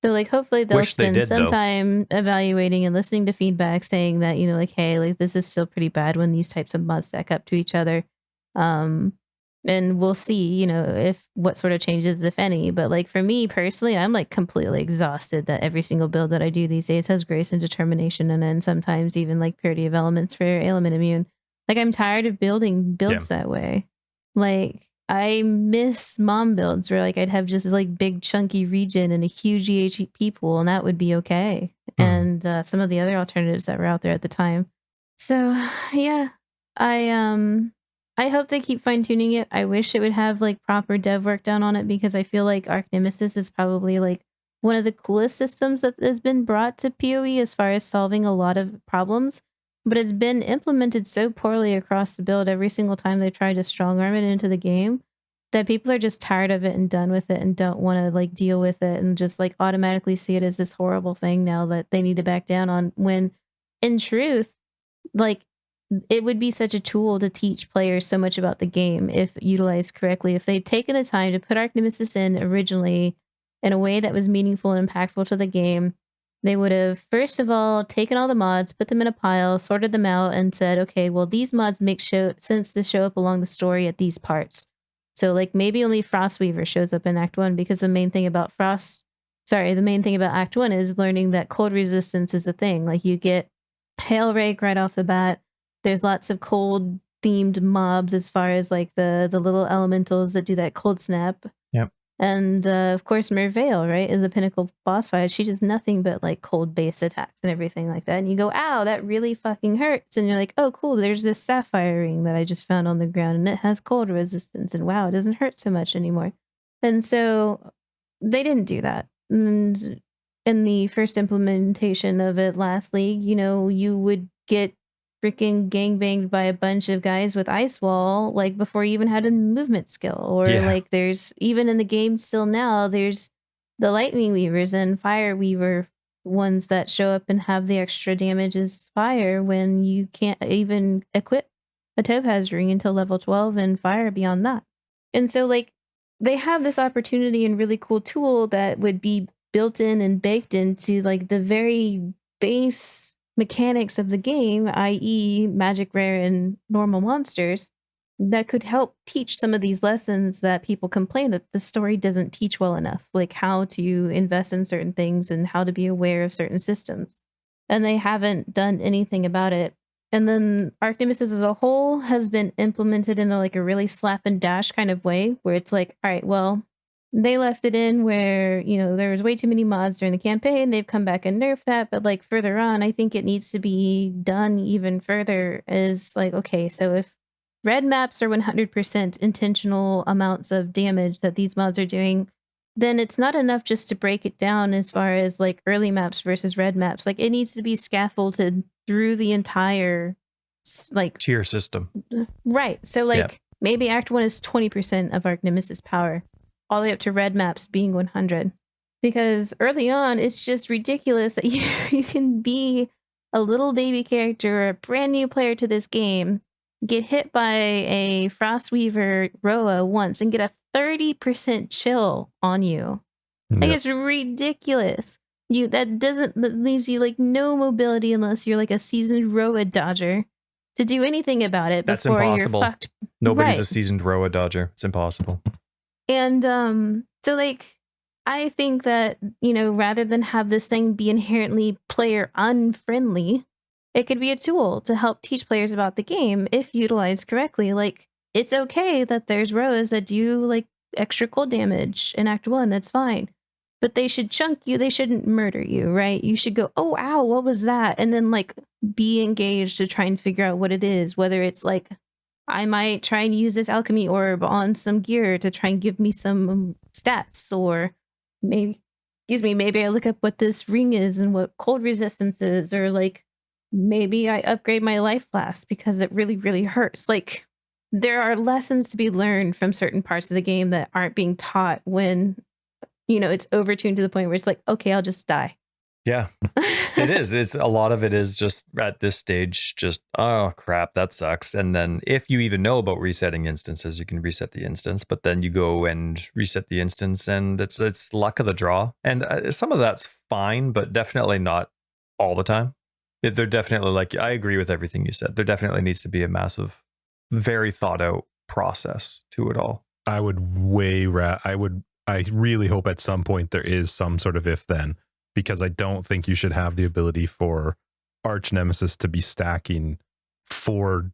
So like hopefully they'll Wish they spend did, some though. time evaluating and listening to feedback saying that, you know, like, hey, like this is still pretty bad when these types of mods stack up to each other. And we'll see, you know, if what sort of changes, if any. But like for me personally, I'm like completely exhausted that every single build that I do these days has grace and determination and then sometimes even like purity of elements for ailment immune. Like I'm tired of building builds that way. Like I miss mom builds where like I'd have just like big chunky regen and a huge EHP pool and that would be okay. And some of the other alternatives that were out there at the time. So yeah, I hope they keep fine tuning it. I wish it would have like proper dev work done on it because I feel like Archnemesis is probably like one of the coolest systems that has been brought to PoE as far as solving a lot of problems. But it's been implemented so poorly across the build every single time they try to strong arm it into the game that people are just tired of it and done with it and don't want to like deal with it and just like automatically see it as this horrible thing now that they need to back down on when in truth, like it would be such a tool to teach players so much about the game if utilized correctly. If they'd taken the time to put Archnemesis in originally in a way that was meaningful and impactful to the game, they would have, first of all, taken all the mods, put them in a pile, sorted them out, and said, okay, well, these mods make sense to show up along the story at these parts. So, like, maybe only Frostweaver shows up in Act 1 because the main thing about the main thing about Act 1 is learning that cold resistance is a thing. Like, you get Hail Rake right off the bat. There's lots of cold themed mobs as far as like the little elementals that do that cold snap. Yep. And of course Merveil, right, in the pinnacle boss fight, she does nothing but like cold base attacks and everything like that. And you go, ow, that really fucking hurts. And you're like, oh cool, there's this sapphire ring that I just found on the ground and it has cold resistance and wow, it doesn't hurt so much anymore. And so they didn't do that. And in the first implementation of it last league, you know, you would get freaking gangbanged by a bunch of guys with ice wall, like before you even had a movement skill. Or Yeah. like there's even in the game still now, there's the lightning weavers and fire weaver ones that show up and have the extra damage as fire when you can't even equip a topaz ring until level 12 and fire beyond that. And so like they have this opportunity and really cool tool that would be built in and baked into like the very base mechanics of the game, i.e. magic, rare, and normal monsters, that could help teach some of these lessons that people complain that the story doesn't teach well enough, like how to invest in certain things and how to be aware of certain systems. And they haven't done anything about it. And then Archnemesis as a whole has been implemented in a really slap and dash kind of way, where it's like, all right, well, they left it in where, there was way too many mods during the campaign. They've come back and nerfed that. But like further on, I think it needs to be done even further is like, okay, so if red maps are 100% intentional amounts of damage that these mods are doing, then it's not enough just to break it down as far as like early maps versus red maps. Like it needs to be scaffolded through the entire like tier system. Right. So maybe Act 1 is 20% of Archnemesis power, all the way up to red maps being 100. Because early on, it's just ridiculous that you can be a little baby character or a brand new player to this game, get hit by a Frostweaver Roa once and get a 30% chill on you. Like it's ridiculous. That leaves you like no mobility unless you're like a seasoned Roa dodger to do anything about it. That's before impossible. You're fucked. Nobody's Right. a seasoned Roa dodger. It's impossible. And so like I think that, rather than have this thing be inherently player unfriendly, it could be a tool to help teach players about the game if utilized correctly. Like it's okay that there's Roas that do like extra cold damage in Act 1. That's fine. But they should chunk you. They shouldn't murder you, right? You should go, oh, ow, what was that? And then like be engaged to try and figure out what it is, whether it's like, I might try and use this alchemy orb on some gear to try and give me some stats, or maybe I look up what this ring is and what cold resistance is, or like maybe I upgrade my life flask because it really, really hurts. Like there are lessons to be learned from certain parts of the game that aren't being taught when, it's overtuned to the point where it's like, okay, I'll just die. Yeah, it is. It's a lot of it is just at this stage, just, oh crap, that sucks. And then if you even know about resetting instances, you can reset the instance, but then you go and reset the instance and it's luck of the draw. And some of that's fine, but definitely not all the time. They're definitely like, I agree with everything you said. There definitely needs to be a massive, very thought out process to it all. I really hope at some point there is some sort of if then, because I don't think you should have the ability for Archnemesis to be stacking 4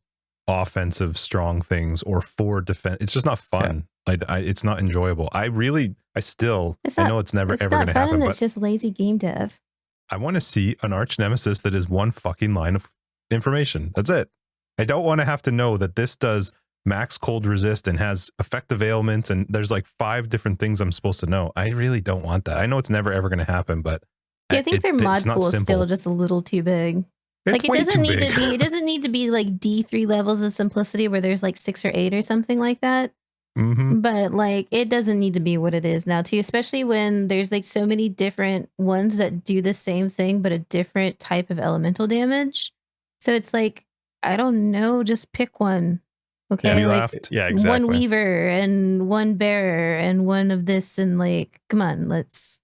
offensive strong things or 4 defense. It's just not fun. Yeah. It's not enjoyable. I know it's never ever going to happen. It's just lazy game dev. I want to see an Archnemesis that is one fucking line of information. That's it. I don't want to have to know that this does max cold resist and has effective ailments and there's like 5 different things I'm supposed to know. I really don't want that. I know it's never ever going to happen, but yeah, I think their mod pool is still just a little too big. Like it doesn't need to be like D3 levels of simplicity where there's like 6 or 8 or something like that. Mm-hmm. But like it doesn't need to be what it is now too, especially when there's like so many different ones that do the same thing but a different type of elemental damage. So it's like, I don't know, just pick one. Okay, Yeah, exactly. One weaver and one bearer and one of this, and like, come on, let's.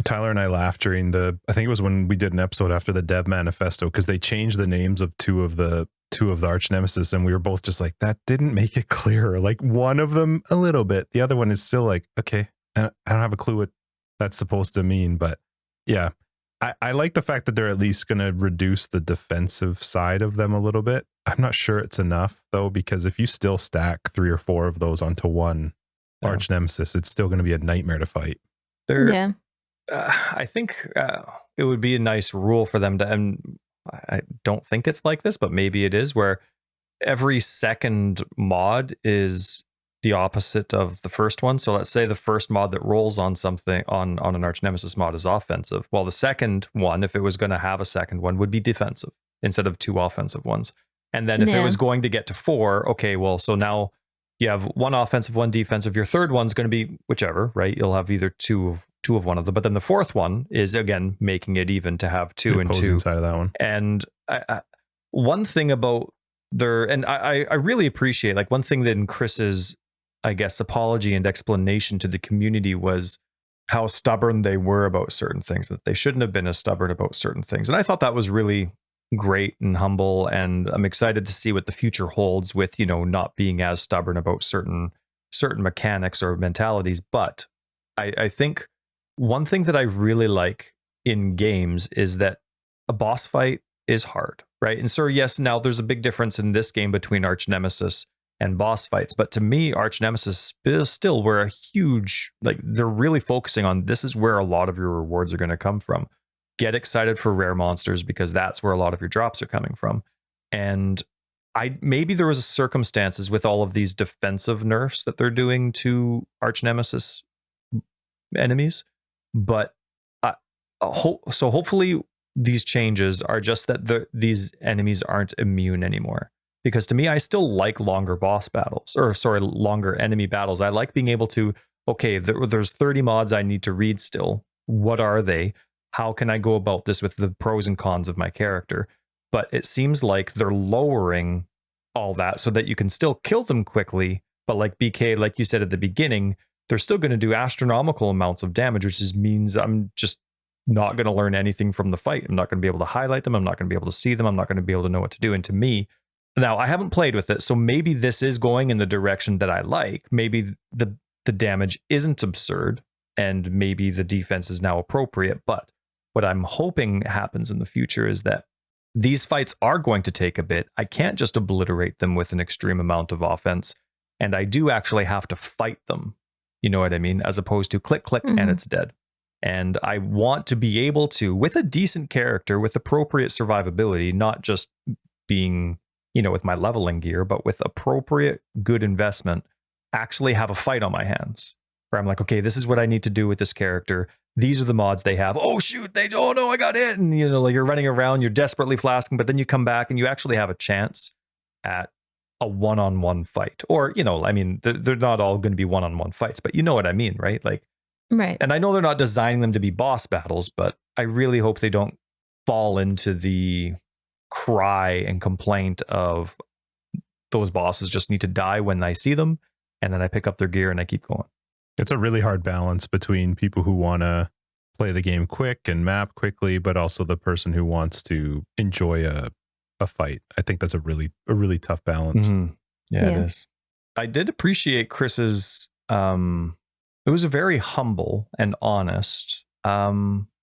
Tyler and I laughed during I think it was when we did an episode after the Dev Manifesto, because they changed the names of two of the Archnemesis, and we were both just like, that didn't make it clearer. Like one of them a little bit, the other one is still like, okay, I don't have a clue what that's supposed to mean, but yeah. I like the fact that they're at least going to reduce the defensive side of them a little bit. I'm not sure it's enough though, because if you still stack 3 or 4 of those onto one Archnemesis, it's still going to be a nightmare to fight. I think it would be a nice rule for them to, and I don't think it's like this, but maybe it is, where every second mod is the opposite of the first one. So let's say the first mod that rolls on something on an Archnemesis mod is offensive. Well, the second one, if it was going to have a second one, would be defensive. instead of 2 offensive ones. And then if it was going to get to 4, okay, well, so now you have 1 offensive, 1 defensive. Your third one's going to be whichever, right? You'll have either two of one of them. But then the fourth one is, again, making it even to have 2 and 2 inside of that one. And one thing about I really appreciate, like, one thing that in Chris's, I guess, apology and explanation to the community was how stubborn they were about certain things, that they shouldn't have been as stubborn about certain things. And I thought that was really great and humble. And I'm excited to see what the future holds with, not being as stubborn about certain mechanics or mentalities. But I think one thing that I really like in games is that a boss fight is hard, right? And so, yes, now there's a big difference in this game between Archnemesis and boss fights. But to me, Archnemesis is still where a huge, like, they're really focusing on, this is where a lot of your rewards are going to come from. Get excited for rare monsters, because that's where a lot of your drops are coming from. And maybe there was circumstances with all of these defensive nerfs that they're doing to Archnemesis enemies, but so hopefully these changes are just that these enemies aren't immune anymore. Because to me, I still like longer longer enemy battles. I like being able to, okay, there's 30 mods I need to read still. What are they? How can I go about this with the pros and cons of my character? But it seems like they're lowering all that so that you can still kill them quickly. But like BK, like you said at the beginning, they're still going to do astronomical amounts of damage, which just means I'm just not going to learn anything from the fight. I'm not going to be able to highlight them. I'm not going to be able to see them. I'm not going to be able to know what to do. And to me, now I haven't played with it, so maybe this is going in the direction that I like. Maybe the damage isn't absurd, and maybe the defense is now appropriate. But what I'm hoping happens in the future is that these fights are going to take a bit. I can't just obliterate them with an extreme amount of offense, and I do actually have to fight them. You know what I mean? As opposed to click, click, and it's dead. And I want to be able to, with a decent character, with appropriate survivability, not just being, with my leveling gear, but with appropriate good investment, actually have a fight on my hands where I'm like, okay, this is what I need to do with this character. These are the mods they have. Oh, shoot, oh no, I got hit. And, like, you're running around, you're desperately flasking, but then you come back and you actually have a chance at a one-on-one fight. Or, I mean, they're not all going to be one-on-one fights, but you know what I mean, right? Like, right. And I know they're not designing them to be boss battles, but I really hope they don't fall into the cry and complaint of those bosses just need to die when I see them, and then I pick up their gear and I keep going. It's a really hard balance between people who want to play the game quick and map quickly, but also the person who wants to enjoy a fight. I think that's a really tough balance. Mm-hmm. Yeah, it is. I did appreciate Chris's it was a very humble and honest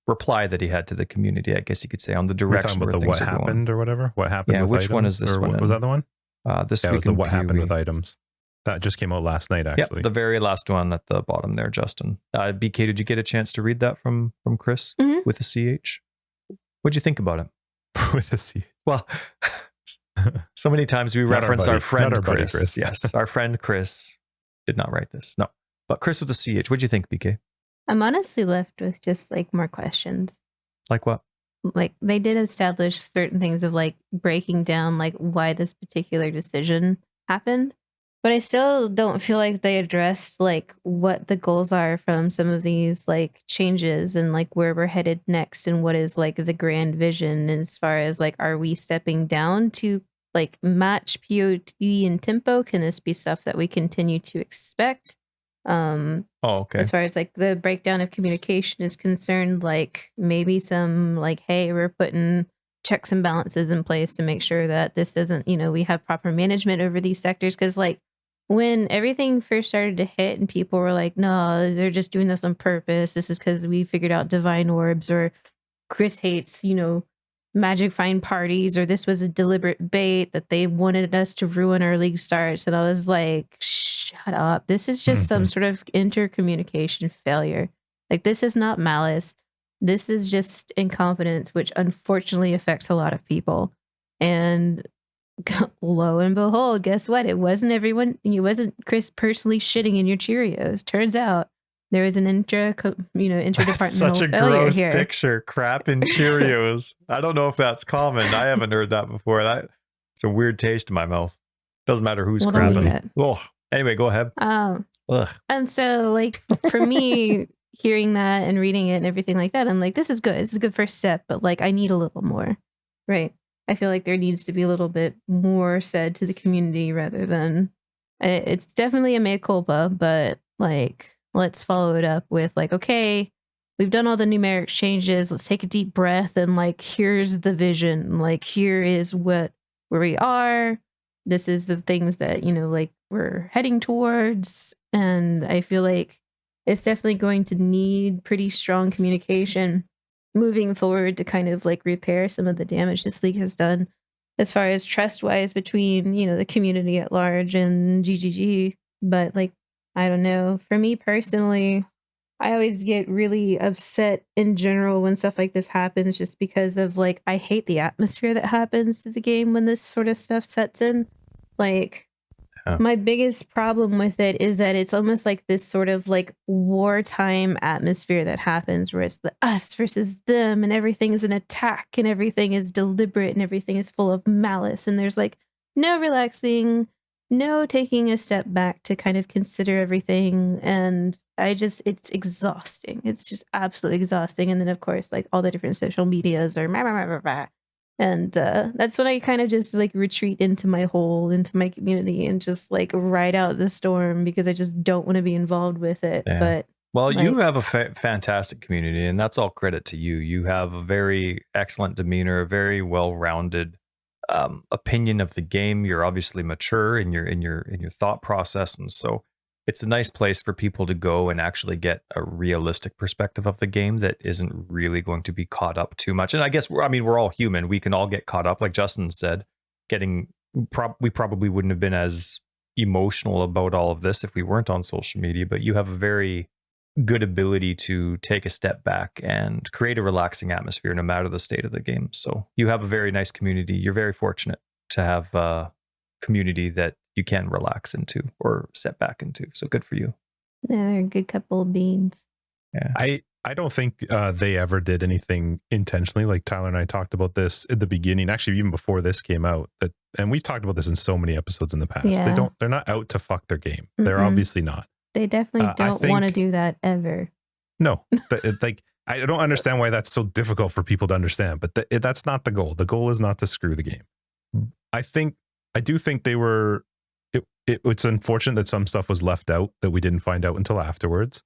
reply that he had to the community, I guess you could say, on the direction where things what are happened going. or whatever. What happened? Yeah, with which items? one is this or one? Was that the one? This was week the in what happened PoE. with items. That just came out last night, actually. Yep, the very last one at the bottom there, Justin. BK, did you get a chance to read that from Chris with a CH? What'd you think about it? With a CH. Well, so many times we reference our friend Chris. Chris. Yes, our friend Chris did not write this. No, but Chris with a CH. What'd you think, BK? I'm honestly left with just like more questions. Like what? Like, they did establish certain things of like breaking down like why this particular decision happened, but I still don't feel like they addressed like what the goals are from some of these like changes and like where we're headed next and what is like the grand vision as far as like, are we stepping down to like match PoE and tempo? Can this be stuff that we continue to expect? Okay. As far as like the breakdown of communication is concerned, like maybe some like, hey, we're putting checks and balances in place to make sure that this doesn't, we have proper management over these sectors. Because like when everything first started to hit and people were like, no, they're just doing this on purpose. This is because we figured out divine orbs, or Chris hates, magic find parties, or this was a deliberate bait that they wanted us to ruin our league starts. And I was like, shut up. This is just some sort of intercommunication failure. Like, this is not malice. This is just incompetence, which unfortunately affects a lot of people. And lo and behold, guess what? It wasn't everyone. It wasn't Chris personally shitting in your Cheerios. Turns out there was an interdepartmental Such a failure gross here. picture. Crap in Cheerios. I don't know if that's common. I haven't heard that before. It's a weird taste in my mouth. Doesn't matter who's Well, don't eat crapping. it. Oh, anyway, go ahead. Ugh. And so, like, for me, hearing that and reading it and everything like that, I'm like, this is good. This is a good first step, but like, I need a little more, right? I feel like there needs to be a little bit more said to the community rather than it's definitely a mea culpa, but like, let's follow it up with like, okay, we've done all the numeric changes. Let's take a deep breath and like, here's the vision. Like, here is where we are. This is the things that, like we're heading towards. And I feel like it's definitely going to need pretty strong communication moving forward to kind of like repair some of the damage this league has done as far as trust wise between, the community at large and GGG. But like, I don't know. For me personally, I always get really upset in general when stuff like this happens just because of like, I hate the atmosphere that happens to the game when this sort of stuff sets in. Like, my biggest problem with it is that it's almost like this sort of like wartime atmosphere that happens where it's the us versus them and everything is an attack and everything is deliberate and everything is full of malice. And there's like no relaxing, no taking a step back to kind of consider everything. And it's exhausting. It's just absolutely exhausting. And then of course, like all the different social medias are and that's when I kind of just like retreat into my hole, into my community and just like ride out the storm because I just don't want to be involved with it. Yeah. But well, you have a fantastic community and that's all credit to you. You have a very excellent demeanor, a very well-rounded opinion of the game. You're obviously mature in your thought process. And so it's a nice place for people to go and actually get a realistic perspective of the game that isn't really going to be caught up too much. And I guess, we're all human. We can all get caught up. Like Justin said, we probably wouldn't have been as emotional about all of this if we weren't on social media, but you have a very good ability to take a step back and create a relaxing atmosphere no matter the state of the game. So you have a very nice community. You're very fortunate to have a community that you can relax into or set back into. So good for you. Yeah, they're a good couple of beans. Yeah. I don't think they ever did anything intentionally. Like Tyler and I talked about this at the beginning, actually even before this came out, and we've talked about this in so many episodes in the past. Yeah. They're not out to fuck their game. They're obviously not. They definitely don't want to do that ever. No, like I don't understand why that's so difficult for people to understand, but that's not the goal. The goal is not to screw the game. I do think they were, it's unfortunate that some stuff was left out that we didn't find out until afterwards.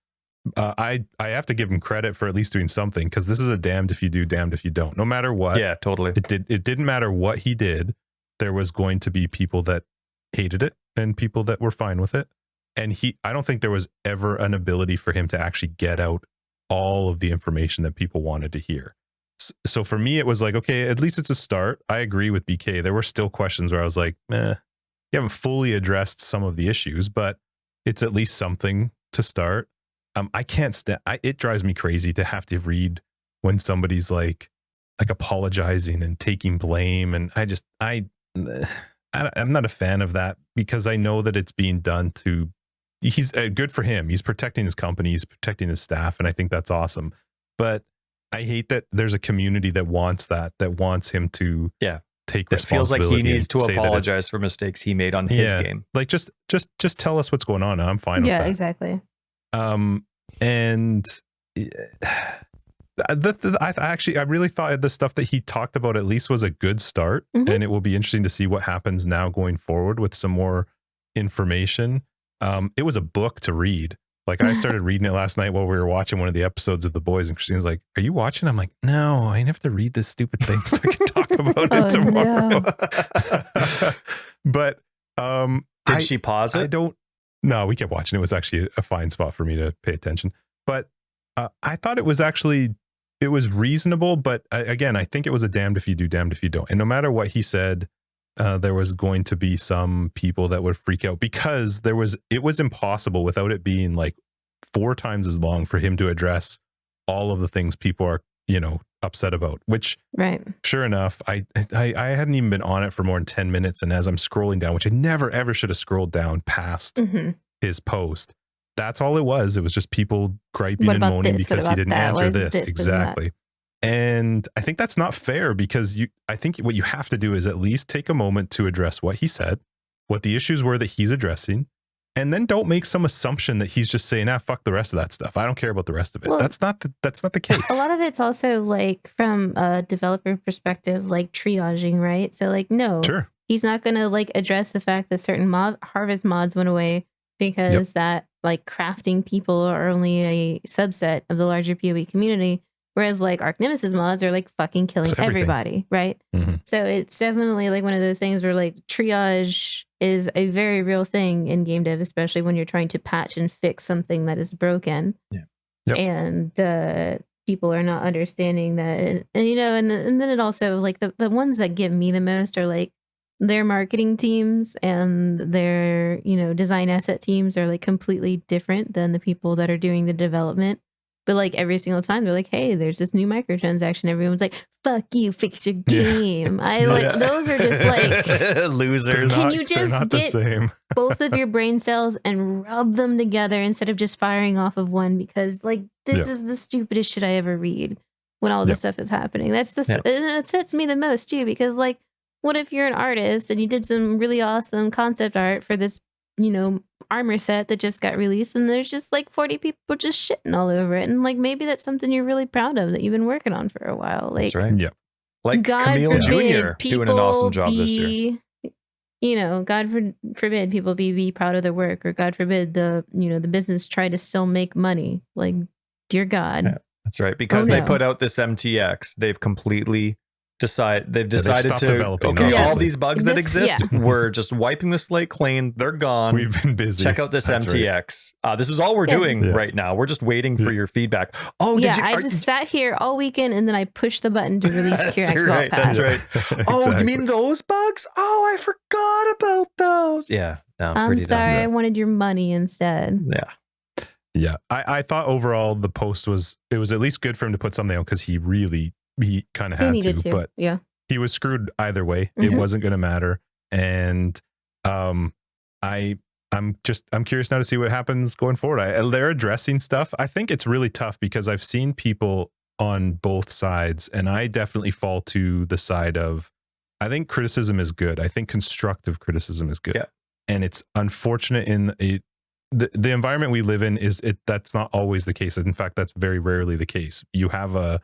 I have to give him credit for at least doing something, because this is a damned if you do, damned if you don't. No matter what. Yeah, totally. It didn't matter what he did. There was going to be people that hated it and people that were fine with it. And I don't think there was ever an ability for him to actually get out all of the information that people wanted to hear. So for me, it was like, okay, at least it's a start. I agree with BK. There were still questions where I was like, you haven't fully addressed some of the issues, but it's at least something to start. I can't stand. It drives me crazy to have to read when somebody's like apologizing and taking blame, and I'm not a fan of that, because I know that it's being done to. He's good for him. He's protecting his company. He's protecting his staff, and I think that's awesome. But I hate that there's a community that wants him to take responsibility. It feels like he needs to apologize for mistakes he made on his game. Like just tell us what's going on. I'm fine with that. Yeah, exactly. And I really thought the stuff that he talked about at least was a good start, and it will be interesting to see what happens now going forward with some more information. It was a book to read. Like, I started reading it last night while we were watching one of the episodes of The Boys, and Christine's like, "Are you watching?" I'm like, "No, I have to read this stupid thing so I can talk about it tomorrow." No. But did she pause it? No, we kept watching. It was actually a fine spot for me to pay attention. But I thought it was reasonable. But again, I think it was a damned if you do, damned if you don't. And no matter what he said, there was going to be some people that would freak out, because it was impossible without it being like 4 times as long for him to address all of the things people are, upset about, which sure enough, I hadn't even been on it for more than 10 minutes. And as I'm scrolling down, which I never, ever should have scrolled down past his post, That's all it was. It was just people griping What and about moaning this? What because he about didn't that? Why answer is this. this and that? Exactly. And I think that's not fair because I think what you have to do is at least take a moment to address what he said, what the issues were that he's addressing, and then don't make some assumption that he's just saying, fuck the rest of that stuff. I don't care about the rest of it. Well, that's not the case. A lot of it's also like from a developer perspective, like triaging, right? So like, no, Sure. he's not going to like address the fact that certain harvest mods went away because that like crafting people are only a subset of the larger PoE community. Whereas like Archnemesis mods are like fucking killing everybody, right? Mm-hmm. So it's definitely like one of those things where like triage is a very real thing in game dev, especially when you're trying to patch and fix something that is broken. Yeah. Yep. And people are not understanding that. And you know, and then it also like the ones that give me the most are like their marketing teams and their, you know, design asset teams are like completely different than the people that are doing the development. But like every single time they're like, hey, there's this new microtransaction. Everyone's like, fuck you, fix your game. Those are just like losers. Can you just get both of your brain cells and rub them together instead of just firing off of one? Because like this is the stupidest shit I ever read when all this stuff is happening. That's it upsets me the most too, because like, what if you're an artist and you did some really awesome concept art for this, you know, armor set that just got released and there's just like 40 people just shitting all over it, and like maybe that's something you're really proud of that you've been working on for a while. Like, that's right. Yeah. Like God Camille forbid Jr. doing an awesome job this year. You know, God forbid people be proud of their work, or God forbid the business try to still make money. Like, dear God. Yeah, that's right. Because they put out this MTX, they've completely decided to developing. All these bugs that exist, we're just wiping the slate clean. They're gone. We've been busy. Check out this MTX. Right. This is all we're doing right now. We're just waiting for your feedback. Oh, I just sat here all weekend and then I pushed the button to release Cure right, Pass. That's right. Oh, you mean those bugs? Oh, I forgot about those. Yeah. No, I'm sorry, I wanted your money instead. Yeah. Yeah. I thought overall the post was at least good for him to put something out because he kind of had to, but he was screwed either way. It wasn't going to matter. And I'm curious now to see what happens going forward. They're addressing stuff. I think it's really tough because I've seen people on both sides, and I definitely fall to the side of, I think criticism is good. I think constructive criticism is good. Yeah. And it's unfortunate in the environment we live in that's not always the case. In fact, that's very rarely the case. You have a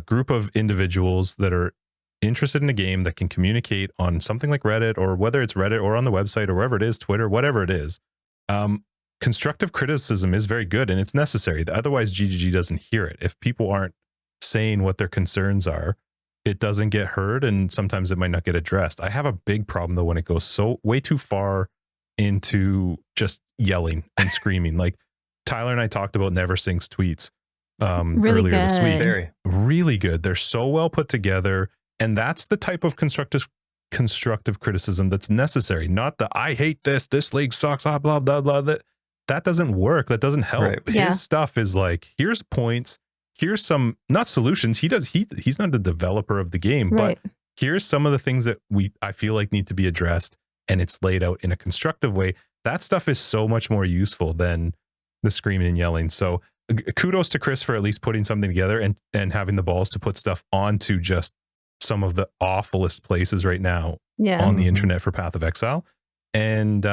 group of individuals that are interested in a game that can communicate on something like Reddit, or whether it's Reddit or on the website or wherever it is, Twitter, whatever it is. Constructive criticism is very good and it's necessary. Otherwise, GGG doesn't hear it. If people aren't saying what their concerns are, it doesn't get heard, and sometimes it might not get addressed. I have a big problem though when it goes way too far into just yelling and screaming. Like Tyler and I talked about NeverSync's tweets really earlier good. this week. Very. Really good. They're so well put together, and that's the type of constructive criticism that's necessary. Not the I hate this league sucks, blah blah blah blah. That doesn't work. That doesn't help. Right. His stuff is like, here's points, here's some, not solutions. He's not a developer of the game, but here's some of the things that I feel like need to be addressed, and it's laid out in a constructive way. That stuff is so much more useful than the screaming and yelling. So kudos to Chris for at least putting something together and having the balls to put stuff onto just some of the awfulest places right now on the internet for Path of Exile. And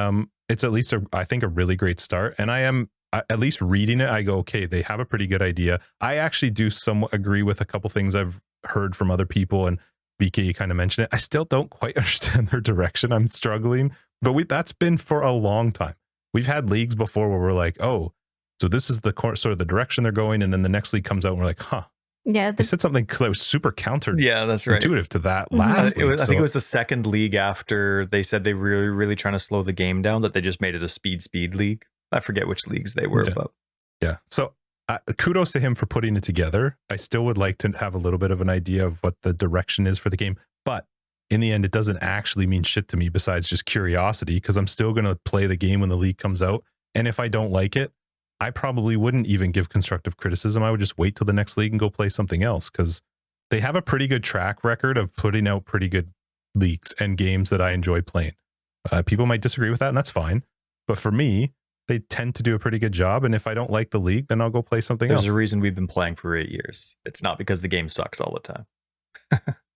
it's at least I think a really great start. And I am at least reading it, I go, okay, they have a pretty good idea. I actually do somewhat agree with a couple things I've heard from other people, and BK, you kind of mentioned it. I still don't quite understand their direction. I'm struggling, but that's been for a long time. We've had leagues before where we're like, oh, so this is the sort of the direction they're going, and then the next league comes out and we're like, huh. Yeah, they said something that was super counter. Yeah, that's right. Intuitive to that last. I think it was the second league after they said they really trying to slow the game down, that they just made it a speed league. I forget which leagues they were, but yeah. So kudos to him for putting it together. I still would like to have a little bit of an idea of what the direction is for the game, but in the end, it doesn't actually mean shit to me besides just curiosity, because I'm still going to play the game when the league comes out, and if I don't like it, I probably wouldn't even give constructive criticism. I would just wait till the next league and go play something else, because they have a pretty good track record of putting out pretty good leagues and games that I enjoy playing. People might disagree with that, and that's fine. But for me, they tend to do a pretty good job. And if I don't like the league, then I'll go play something There's else. a reason we've been playing for 8 years. It's not because the game sucks all the time.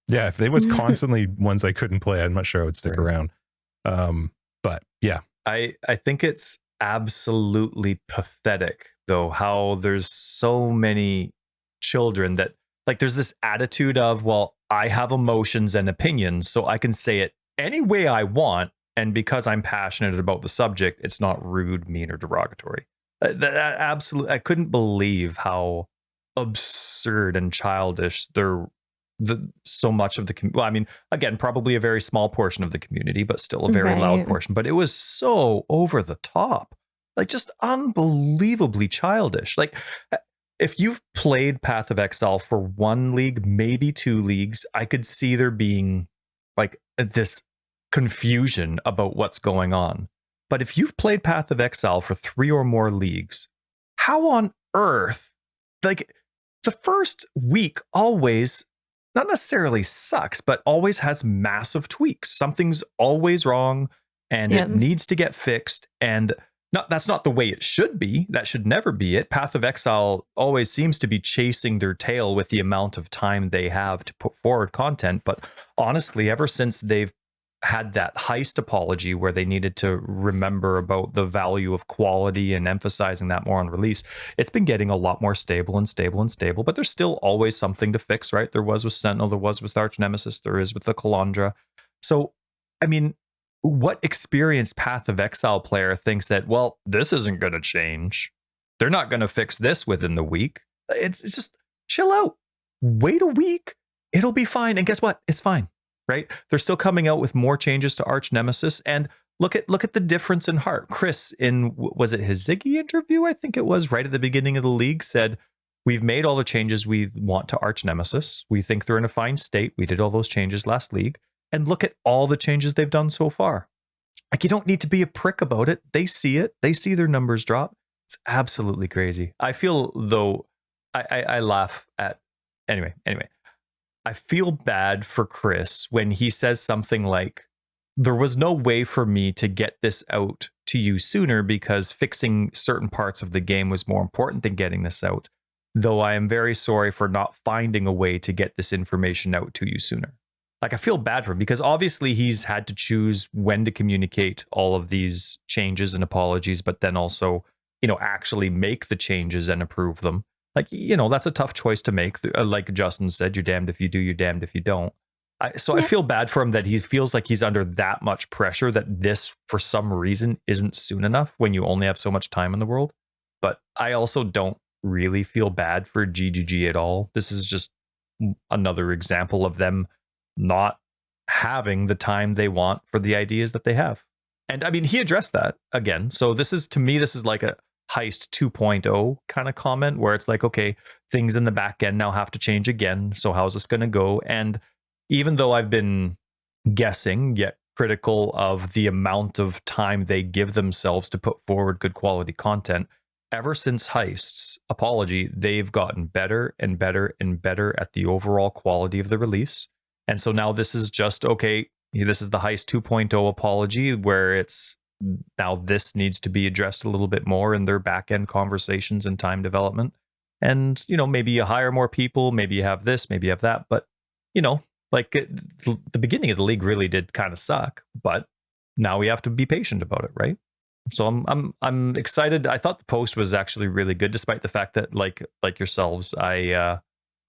Yeah, if there was constantly ones I couldn't play, I'm not sure I would stick around. But yeah, I think it's absolutely pathetic though how there's so many children that like there's this attitude of, well, I have emotions and opinions, so I can say it any way I want, and because I'm passionate about the subject, it's not rude, mean, or derogatory. That absolutely, I couldn't believe how absurd and childish so much of the well, I mean, again, probably a very small portion of the community, but still a very loud portion. But it was so over the top, like just unbelievably childish. Like if you've played Path of Exile for 1 league, maybe 2 leagues, I could see there being like this confusion about what's going on. But if you've played Path of Exile for 3 or more leagues, how on earth, like the first week always not necessarily sucks, but always has massive tweaks. Something's always wrong and it needs to get fixed. And that's not the way it should be. That should never be it. Path of Exile always seems to be chasing their tail with the amount of time they have to put forward content. But honestly, ever since they've had that heist apology where they needed to remember about the value of quality and emphasizing that more on release, it's been getting a lot more stable and stable and stable, but there's still always something to fix, right? There was with Sentinel, there was with Archnemesis, there is with the Kalandra. So, I mean, what experienced Path of Exile player thinks that, well, this isn't going to change. They're not going to fix this within the week. It's just chill out. Wait a week. It'll be fine. And guess what? It's fine. Right? They're still coming out with more changes to Archnemesis, and look at the difference in heart. Chris, in was it his Ziggy interview? I think it was right at the beginning of the league, said we've made all the changes we want to Archnemesis. We think they're in a fine state. We did all those changes last league, and look at all the changes they've done so far. Like, you don't need to be a prick about it. They see it. They see their numbers drop. It's absolutely crazy. I feel though, I laugh at anyway. I feel bad for Chris when he says something like, there was no way for me to get this out to you sooner because fixing certain parts of the game was more important than getting this out, though I am very sorry for not finding a way to get this information out to you sooner. Like, I feel bad for him because obviously he's had to choose when to communicate all of these changes and apologies, but then also, actually make the changes and approve them. Like, that's a tough choice to make. Like Justin said, you're damned if you do, you're damned if you don't. I feel bad for him that he feels like he's under that much pressure that this, for some reason, isn't soon enough when you only have so much time in the world. But I also don't really feel bad for GGG at all. This is just another example of them not having the time they want for the ideas that they have. And I mean, he addressed that again. So this is, to me, this is like a Heist 2.0 kind of comment where it's like, okay, things in the back end now have to change again. So how's this going to go? And even though I've been guessing, yet critical of the amount of time they give themselves to put forward good quality content, ever since Heist's apology, they've gotten better and better and better at the overall quality of the release. And so now this is just, okay, this is the Heist 2.0 apology where it's, now this needs to be addressed a little bit more in their back-end conversations and time development. And, maybe you hire more people, maybe you have this, maybe you have that. But, like the beginning of the league really did kind of suck. But now we have to be patient about it, right? So I'm excited. I thought the post was actually really good, despite the fact that, like yourselves, I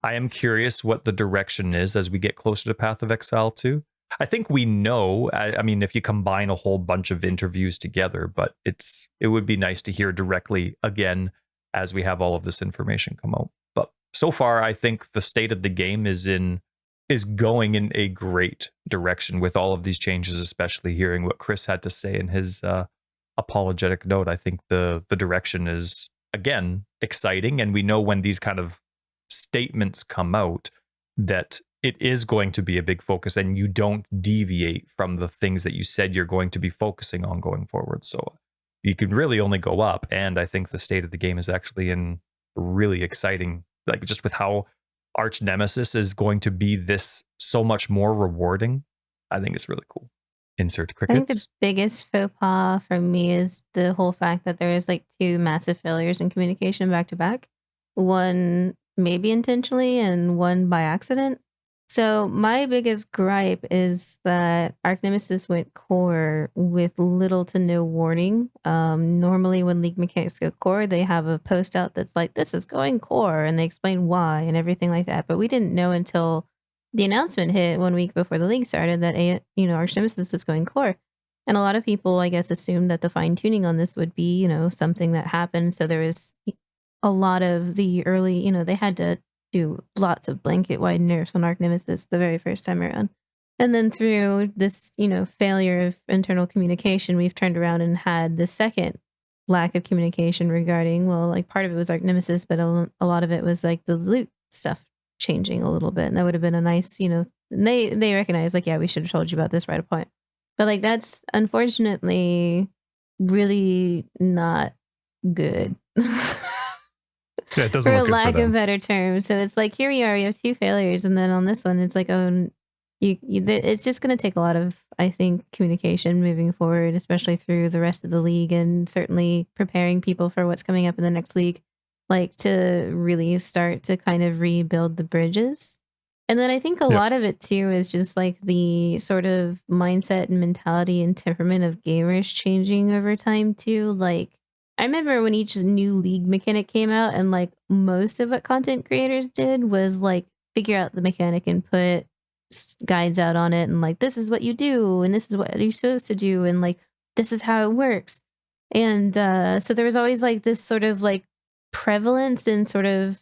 am curious what the direction is as we get closer to Path of Exile 2. I think we know, I mean, if you combine a whole bunch of interviews together, but it would be nice to hear directly again as we have all of this information come out. But so far, I think the state of the game is going in a great direction with all of these changes, especially hearing what Chris had to say in his apologetic note. I think the direction is, again, exciting. And we know when these kind of statements come out that it is going to be a big focus and you don't deviate from the things that you said you're going to be focusing on going forward. So you can really only go up. And I think the state of the game is actually in really exciting, like just with how Archnemesis is going to be this so much more rewarding. I think it's really cool. Insert I think the crickets. biggest faux pas for me is the whole fact that there is like 2 massive failures in communication back to back. One maybe intentionally and one by accident. So my biggest gripe is that Archnemesis went core with little to no warning. Normally when League mechanics go core, they have a post out that's like, this is going core, and they explain why and everything like that. But we didn't know until the announcement hit 1 week before the league started that Archnemesis was going core. And a lot of people, I guess, assumed that the fine tuning on this would be, something that happened. So there was a lot of the early, they had to do lots of blanket wide nerfs on Archnemesis the very first time around. And then through this, failure of internal communication, we've turned around and had the second lack of communication regarding, well, like part of it was Archnemesis, but a lot of it was like the loot stuff changing a little bit. And that would have been a nice, and they recognize like, yeah, we should have told you about this right at point. But like, that's unfortunately really not good. Yeah, it doesn't for look good lack for them. of better terms. So it's like, here we are, we have 2 failures, and then on this one, it's like, it's just going to take a lot of, I think, communication moving forward, especially through the rest of the league, and certainly preparing people for what's coming up in the next league, like to really start to kind of rebuild the bridges. And then I think a lot of it too is just like the sort of mindset and mentality and temperament of gamers changing over time too. Like, I remember when each new league mechanic came out, and like most of what content creators did was like figure out the mechanic and put guides out on it, and like, this is what you do, and this is what you're supposed to do, and like, this is how it works. And so there was always like this sort of like prevalence and sort of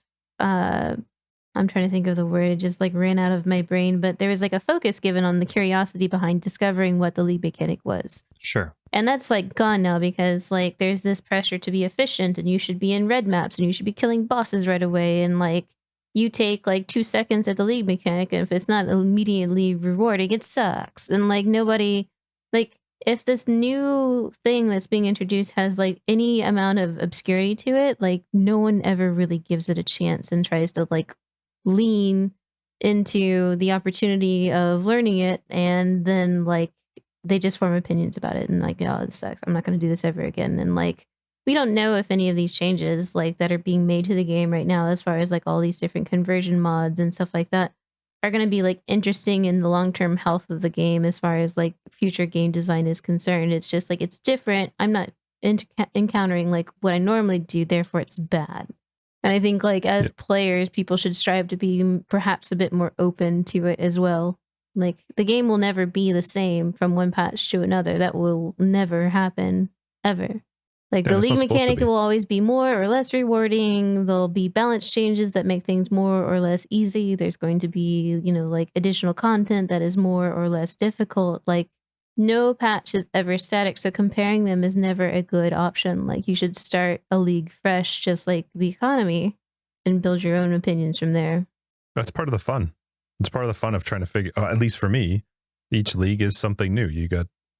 I'm trying to think of the word, it just like ran out of my brain, but there was like a focus given on the curiosity behind discovering what the league mechanic was. Sure. And that's like gone now, because like there's this pressure to be efficient, and you should be in red maps, and you should be killing bosses right away, and like you take like 2 seconds at the league mechanic, and if it's not immediately rewarding, it sucks. And like nobody, like if this new thing that's being introduced has like any amount of obscurity to it, like no one ever really gives it a chance and tries to like lean into the opportunity of learning it, and then like they just form opinions about it and like, oh, this sucks, I'm not going to do this ever again. And like, we don't know if any of these changes like that are being made to the game right now, as far as like all these different conversion mods and stuff like that, are going to be like interesting in the long-term health of the game as far as like future game design is concerned. It's just like, it's different. I'm not encountering like what I normally do, therefore it's bad. And I think like as players, people should strive to be perhaps a bit more open to it as well. Like the game will never be the same from one patch to another. That will never happen ever. Like the league mechanic will always be more or less rewarding. There'll be balance changes that make things more or less easy. There's going to be, like additional content that is more or less difficult. Like no patch is ever static. So comparing them is never a good option. Like you should start a league fresh, just like the economy, and build your own opinions from there. That's part of the fun. It's part of the fun of trying to figure, at least for me, each league is something new.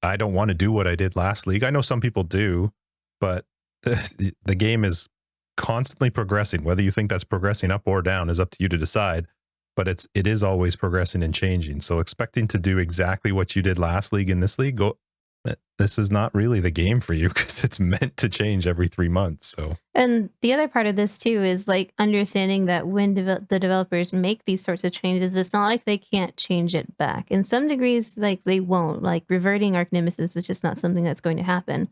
I don't want to do what I did last league. I know some people do, but the game is constantly progressing. Whether you think that's progressing up or down is up to you to decide, but it is always progressing and changing. So expecting to do exactly what you did last league in this league, this is not really the game for you, because it's meant to change every 3 months. So, and the other part of this too is like understanding that when the developers make these sorts of changes, it's not like they can't change it back. In some degrees, like they won't. Like reverting Archnemesis is just not something that's going to happen.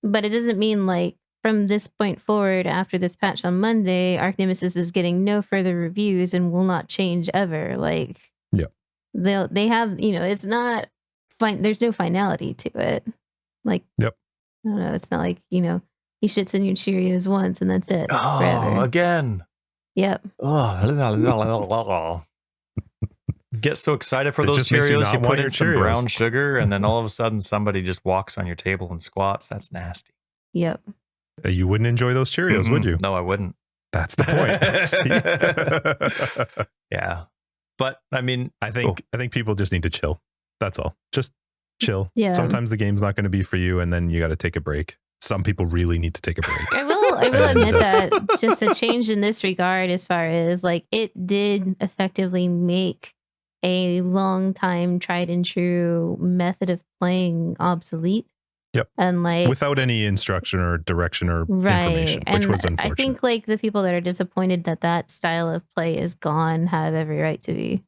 But it doesn't mean like from this point forward, after this patch on Monday, Archnemesis is getting no further reviews and will not change ever. Like, they have, it's not fine. There's no finality to it. Like, I don't know. It's not like, he shits in your Cheerios once and that's it. Oh, forever. Again. Yep. Get so excited for those Cheerios. You put in some brown sugar, and then all of a sudden somebody just walks on your table and squats. That's nasty. Yep. You wouldn't enjoy those Cheerios, would you? No, I wouldn't. That's the point. Yeah. But I mean, I think people just need to chill. That's all. Just chill. Yeah. Sometimes the game's not going to be for you, and then you got to take a break. Some people really need to take a break. I will admit that just a change in this regard, as far as like it did effectively make a long time tried and true method of playing obsolete. Yep. And like without any instruction or direction or right. information, And which was unfortunate. I think like the people that are disappointed that that style of play is gone have every right to be.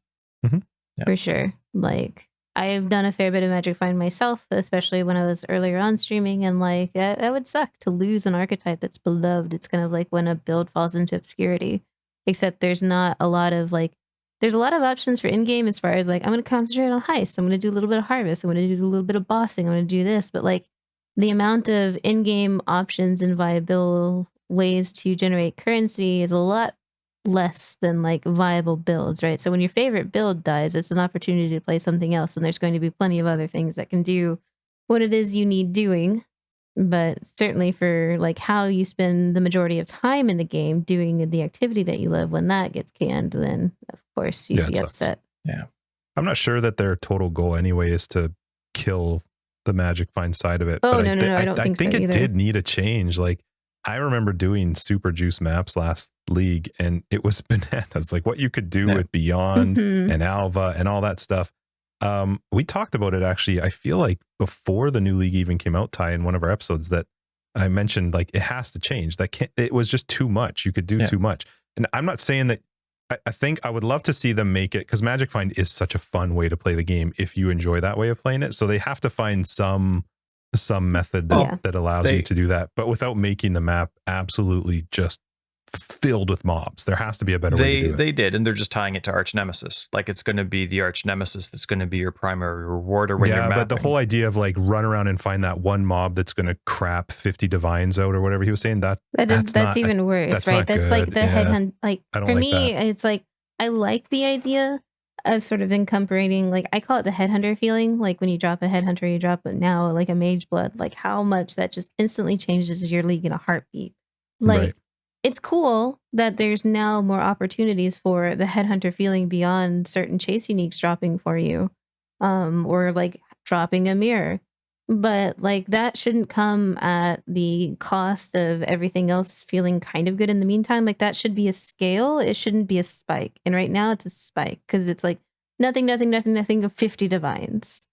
For sure. Like I've done a fair bit of Magic Find myself, especially when I was earlier on streaming, and like that would suck to lose an archetype that's beloved. It's kind of like when a build falls into obscurity, except there's not a lot of like, there's a lot of options for in-game as far as like, I'm going to concentrate on heist, I'm going to do a little bit of harvest, I'm going to do a little bit of bossing, I'm going to do this, but like the amount of in-game options and viable ways to generate currency is a lot less than like viable builds, right? So when your favorite build dies, it's an opportunity to play something else, and there's going to be plenty of other things that can do what it is you need doing. But certainly for like how you spend the majority of time in the game doing the activity that you love, when that gets canned, then of course you'd be upset. Yeah. I'm not sure that their total goal anyway is to kill the Magic Find side of it. Oh, but no, I don't think so it either. did need a change. Like I remember doing super juice maps last league, and it was bananas. Like what you could do with Beyond and Alva and all that stuff. We talked about it actually. I feel like before the new league even came out, Ty, in one of our episodes, that I mentioned like it has to change. It was just too much. You could do too much. And I'm not saying that. I think I would love to see them make it, because Magic Find is such a fun way to play the game if you enjoy that way of playing it. So they have to find some method that allows you to do that, but without making the map absolutely just filled with mobs. There has to be a better way to do it. They did, and they're just tying it to Archnemesis. Like it's going to be the Archnemesis that's going to be your primary rewarder when you're mapping. But the whole idea of like run around and find that one mob that's going to crap 50 divines out or whatever he was saying, that's even worse, right? That's like the headhunt. Like for me, it's like I like the idea of sort of incorporating, like I call it the headhunter feeling. Like when you drop a headhunter, you drop it now like a mage blood. Like how much that just instantly changes your league in a heartbeat. Like it's cool that there's now more opportunities for the headhunter feeling beyond certain chase uniques dropping for you, or like dropping a mirror. But like that shouldn't come at the cost of everything else feeling kind of good in the meantime. Like that should be a scale. It shouldn't be a spike. And right now it's a spike because it's like nothing of 50 divines.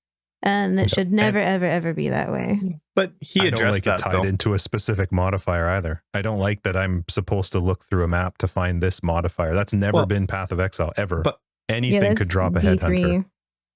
And it should never, ever be that way. But he addressed I don't like that it tied into a specific modifier either. I don't like that I'm supposed to look through a map to find this modifier. That's never been Path of Exile ever. But anything could drop a headhunter.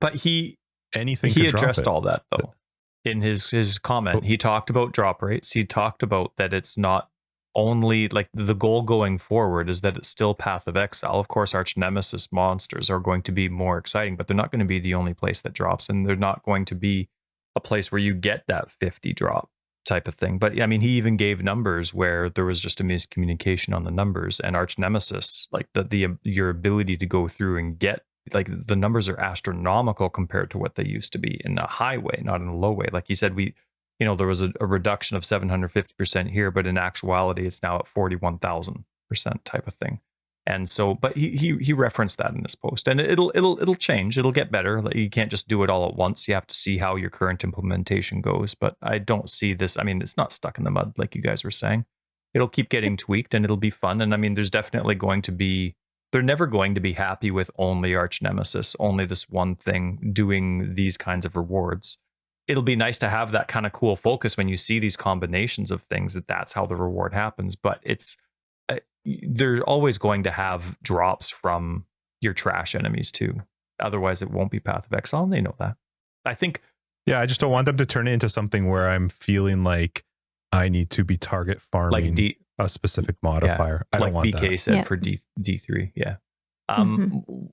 But he addressed all that though. In his comment, he talked about drop rates. He talked about that it's not only like the goal going forward is that it's still Path of Exile. Of course, Archnemesis monsters are going to be more exciting, but they're not going to be the only place that drops, and they're not going to be a place where you get that 50 drop type of thing. But I mean, he even gave numbers where there was just a miscommunication on the numbers, and Archnemesis, like your ability to go through and get, like the numbers are astronomical compared to what they used to be in a high way, not in a low way. Like he said, there was a reduction of 750% here, but in actuality, it's now at 41,000% type of thing. And so, but he referenced that in this post, and it'll change. It'll get better. Like you can't just do it all at once. You have to see how your current implementation goes. But I don't see this. I mean, it's not stuck in the mud like you guys were saying. It'll keep getting tweaked, and it'll be fun. And I mean, there's definitely going to be. They're never going to be happy with only Archnemesis, only this one thing doing these kinds of rewards. It'll be nice to have that kind of cool focus when you see these combinations of things, that's how the reward happens. But they're always going to have drops from your trash enemies too. Otherwise, it won't be Path of Exile, and they know that. I think. Yeah, I just don't want them to turn it into something where I'm feeling like I need to be target farming. Like a specific modifier. I don't want BK that. said for D3. Yeah.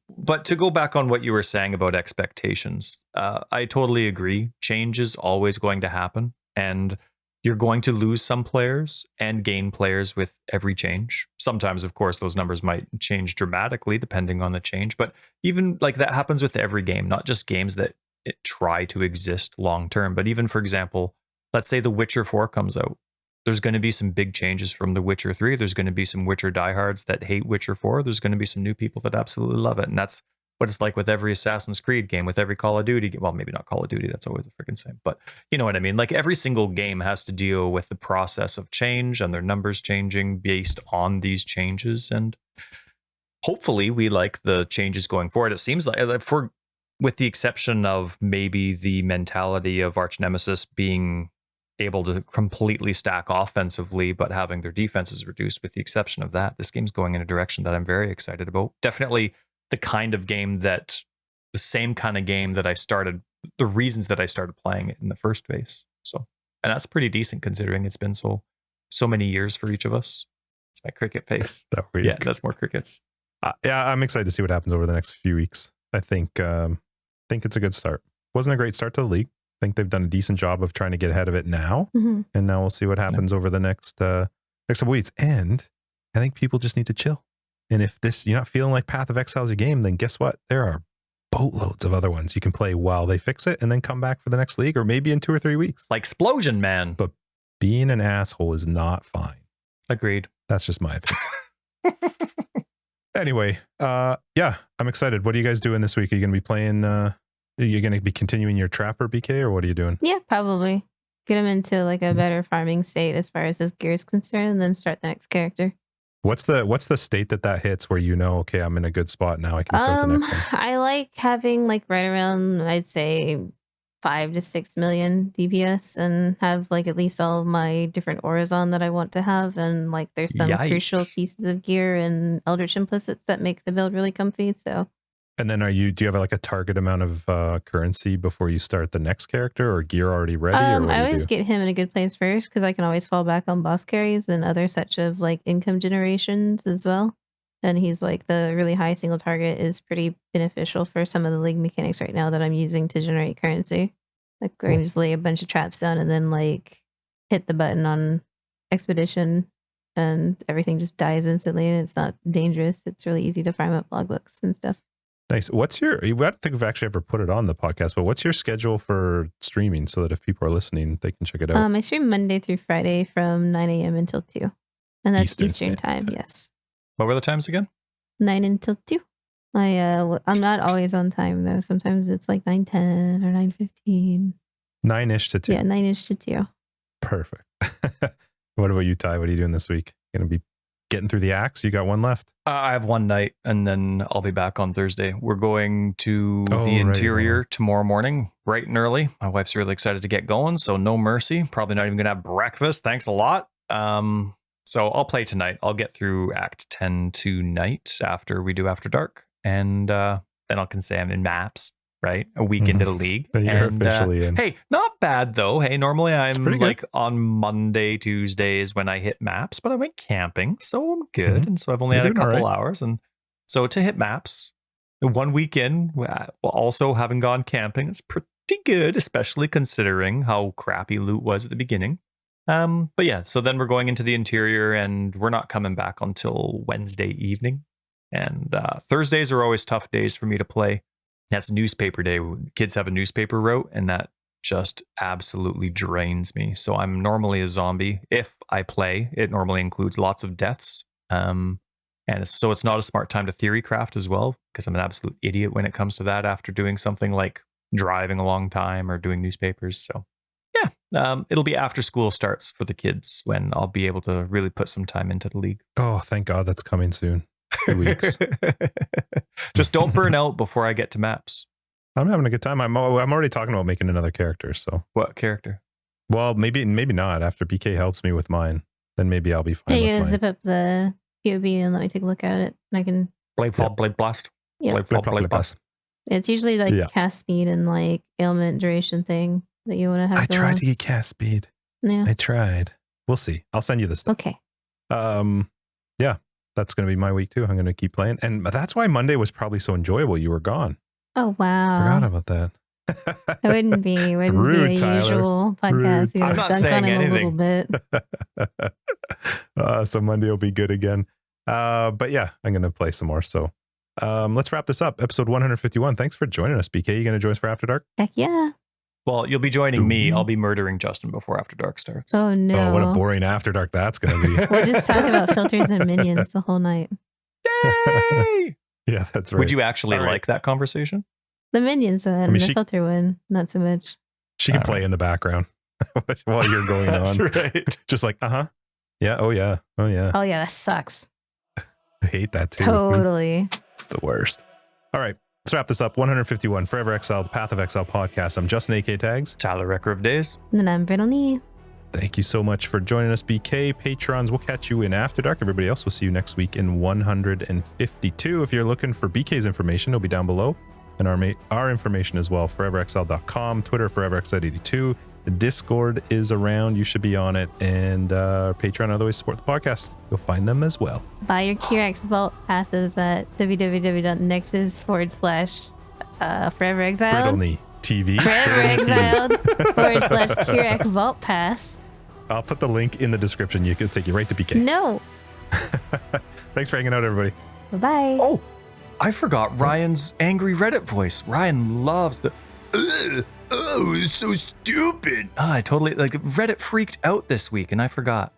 But to go back on what you were saying about expectations, I totally agree. Change is always going to happen, and you're going to lose some players and gain players with every change. Sometimes, of course, those numbers might change dramatically depending on the change, but even like that happens with every game, not just games that try to exist long term, but even, for example, let's say The Witcher 4 comes out. There's going to be some big changes from The Witcher 3. There's going to be some Witcher diehards that hate Witcher 4. There's going to be some new people that absolutely love it. And that's what it's like with every Assassin's Creed game, with every Call of Duty game. Well, maybe not Call of Duty. That's always the freaking same. But you know what I mean? Like every single game has to deal with the process of change and their numbers changing based on these changes. And hopefully we like the changes going forward. It seems like with the exception of maybe the mentality of Archnemesis being able to completely stack offensively, but having their defenses reduced, with the exception of that, this game's going in a direction that I'm very excited about. Definitely the same kind of game that I started, the reasons that I started playing it in the first place. So, and that's pretty decent considering it's been so many years for each of us. It's my cricket face. Yeah, that's more crickets. Yeah, I'm excited to see what happens over the next few weeks. I think it's a good start. Wasn't a great start to the league. I think they've done a decent job of trying to get ahead of it now, and now we'll see what happens over the next couple weeks. And I think people just need to chill. And if you're not feeling like Path of Exile is your game, then guess what? There are boatloads of other ones you can play while they fix it, and then come back for the next league, or maybe in 2 or 3 weeks. Like Explosion Man. But being an asshole is not fine. Agreed. That's just my opinion. Anyway, yeah, I'm excited. What are you guys doing this week? Are you going to be playing? Are you going to be continuing your Trapper, BK, or what are you doing? Yeah, probably. Get him into like a better farming state as far as his gear is concerned, and then start the next character. What's the state that hits where okay, I'm in a good spot now, I can start the next one? I like having like right around, I'd say 5 to 6 million DPS, and have like at least all of my different auras on that I want to have, and like there's some crucial pieces of gear and Eldritch Implicits that make the build really comfy. So. And then do you have like a target amount of currency before you start the next character, or gear already ready? Or I always get him in a good place first, because I can always fall back on boss carries and other such of like income generations as well. And he's like the really high single target is pretty beneficial for some of the league mechanics right now that I'm using to generate currency. Like where I can just lay a bunch of traps down and then like hit the button on expedition, and everything just dies instantly, and it's not dangerous. It's really easy to farm up logbooks and stuff. Nice. I don't think we've actually ever put it on the podcast, but what's your schedule for streaming so that if people are listening, they can check it out? I stream Monday through Friday from 9 a.m. until 2. And that's Eastern time, yes. What were the times again? 9 until 2. I'm not always on time, though. Sometimes it's like 9:10 or 9:15. 9-ish to 2. Yeah, 9-ish to 2. Perfect. What about you, Ty? What are you doing this week? Going to be getting through the axe? You got one left? I have one night, and then I'll be back on Thursday. We're going to the interior tomorrow morning, bright and early. My wife's really excited to get going, so no mercy. Probably not even going to have breakfast. Thanks a lot. So I'll play tonight. I'll get through Act 10 tonight after we do After Dark, and then I can say I'm in maps, right? A week into the league. You're officially in. Hey, not bad though. Hey, normally I'm like on Monday, Tuesdays when I hit maps, but I went camping, so I'm good. And so I've only had a couple hours. And so to hit maps, 1 week in, also having gone camping, it's pretty good, especially considering how crappy loot was at the beginning. But yeah, so then we're going into the interior, and we're not coming back until Wednesday evening. And Thursdays are always tough days for me to play. That's newspaper day. Kids have a newspaper route, and that just absolutely drains me. So I'm normally a zombie. If I play, it normally includes lots of deaths. And so it's not a smart time to theory craft as well, because I'm an absolute idiot when it comes to that after doing something like driving a long time or doing newspapers. So yeah, it'll be after school starts for the kids when I'll be able to really put some time into the league. Oh, thank God that's coming soon. 2 weeks. Just don't burn out before I get to maps. I'm having a good time. I'm already talking about making another character. So what character? Well, maybe not. After BK helps me with mine, then maybe I'll be fine. Yeah, you gotta zip up the POB and let me take a look at it, and I can Blade Blast. Yeah, Blade Blast. It's usually like cast speed and like ailment duration thing that you want to have. I tried to get cast speed. Yeah, I tried. We'll see. I'll send you this stuff. Okay. Yeah. That's going to be my week too. I'm going to keep playing. And that's why Monday was probably so enjoyable. You were gone. Oh, wow. Forgot about that. It wouldn't be a usual podcast. I'm not saying anything. A little bit. So Monday will be good again. But yeah, I'm going to play some more. So let's wrap this up. Episode 151. Thanks for joining us, BK. You going to join us for After Dark? Heck yeah. Well, you'll be joining me. I'll be murdering Justin before After Dark starts. Oh, no. Oh, what a boring After Dark that's going to be. We'll just talk about filters and minions the whole night. Yay! Yeah, that's right. Would you actually like that conversation? The minions one, the filter one, not so much. She can play in the background while you're going on. That's right. Just like, yeah, oh yeah, oh yeah. Oh yeah, that sucks. I hate that too. Totally. It's the worst. All right. Let's wrap this up. 151 Forever Exiled, Path of Exile podcast. I'm Justin AK Tags. Tyler, Record of Days. And I'm Brittleknee. Thank you so much for joining us, BK. Patrons, we'll catch you in After Dark. Everybody else, we'll see you next week in 152. If you're looking for BK's information, it'll be down below. And our information as well, foreverexiled.com, Twitter, foreverexiled82. The Discord is around. You should be on it. And Patreon, other ways to support the podcast. You'll find them as well. Buy your QX Vault passes at www.nexus/foreverexiled. Brittleknee TV. foreverexiled/QX Vault Pass. I'll put the link in the description. You can take you right to BK. No. Thanks for hanging out, everybody. Bye-bye. Oh, I forgot Ryan's angry Reddit voice. Ryan loves the, oh, it's so stupid. I totally, like, Reddit freaked out this week and I forgot.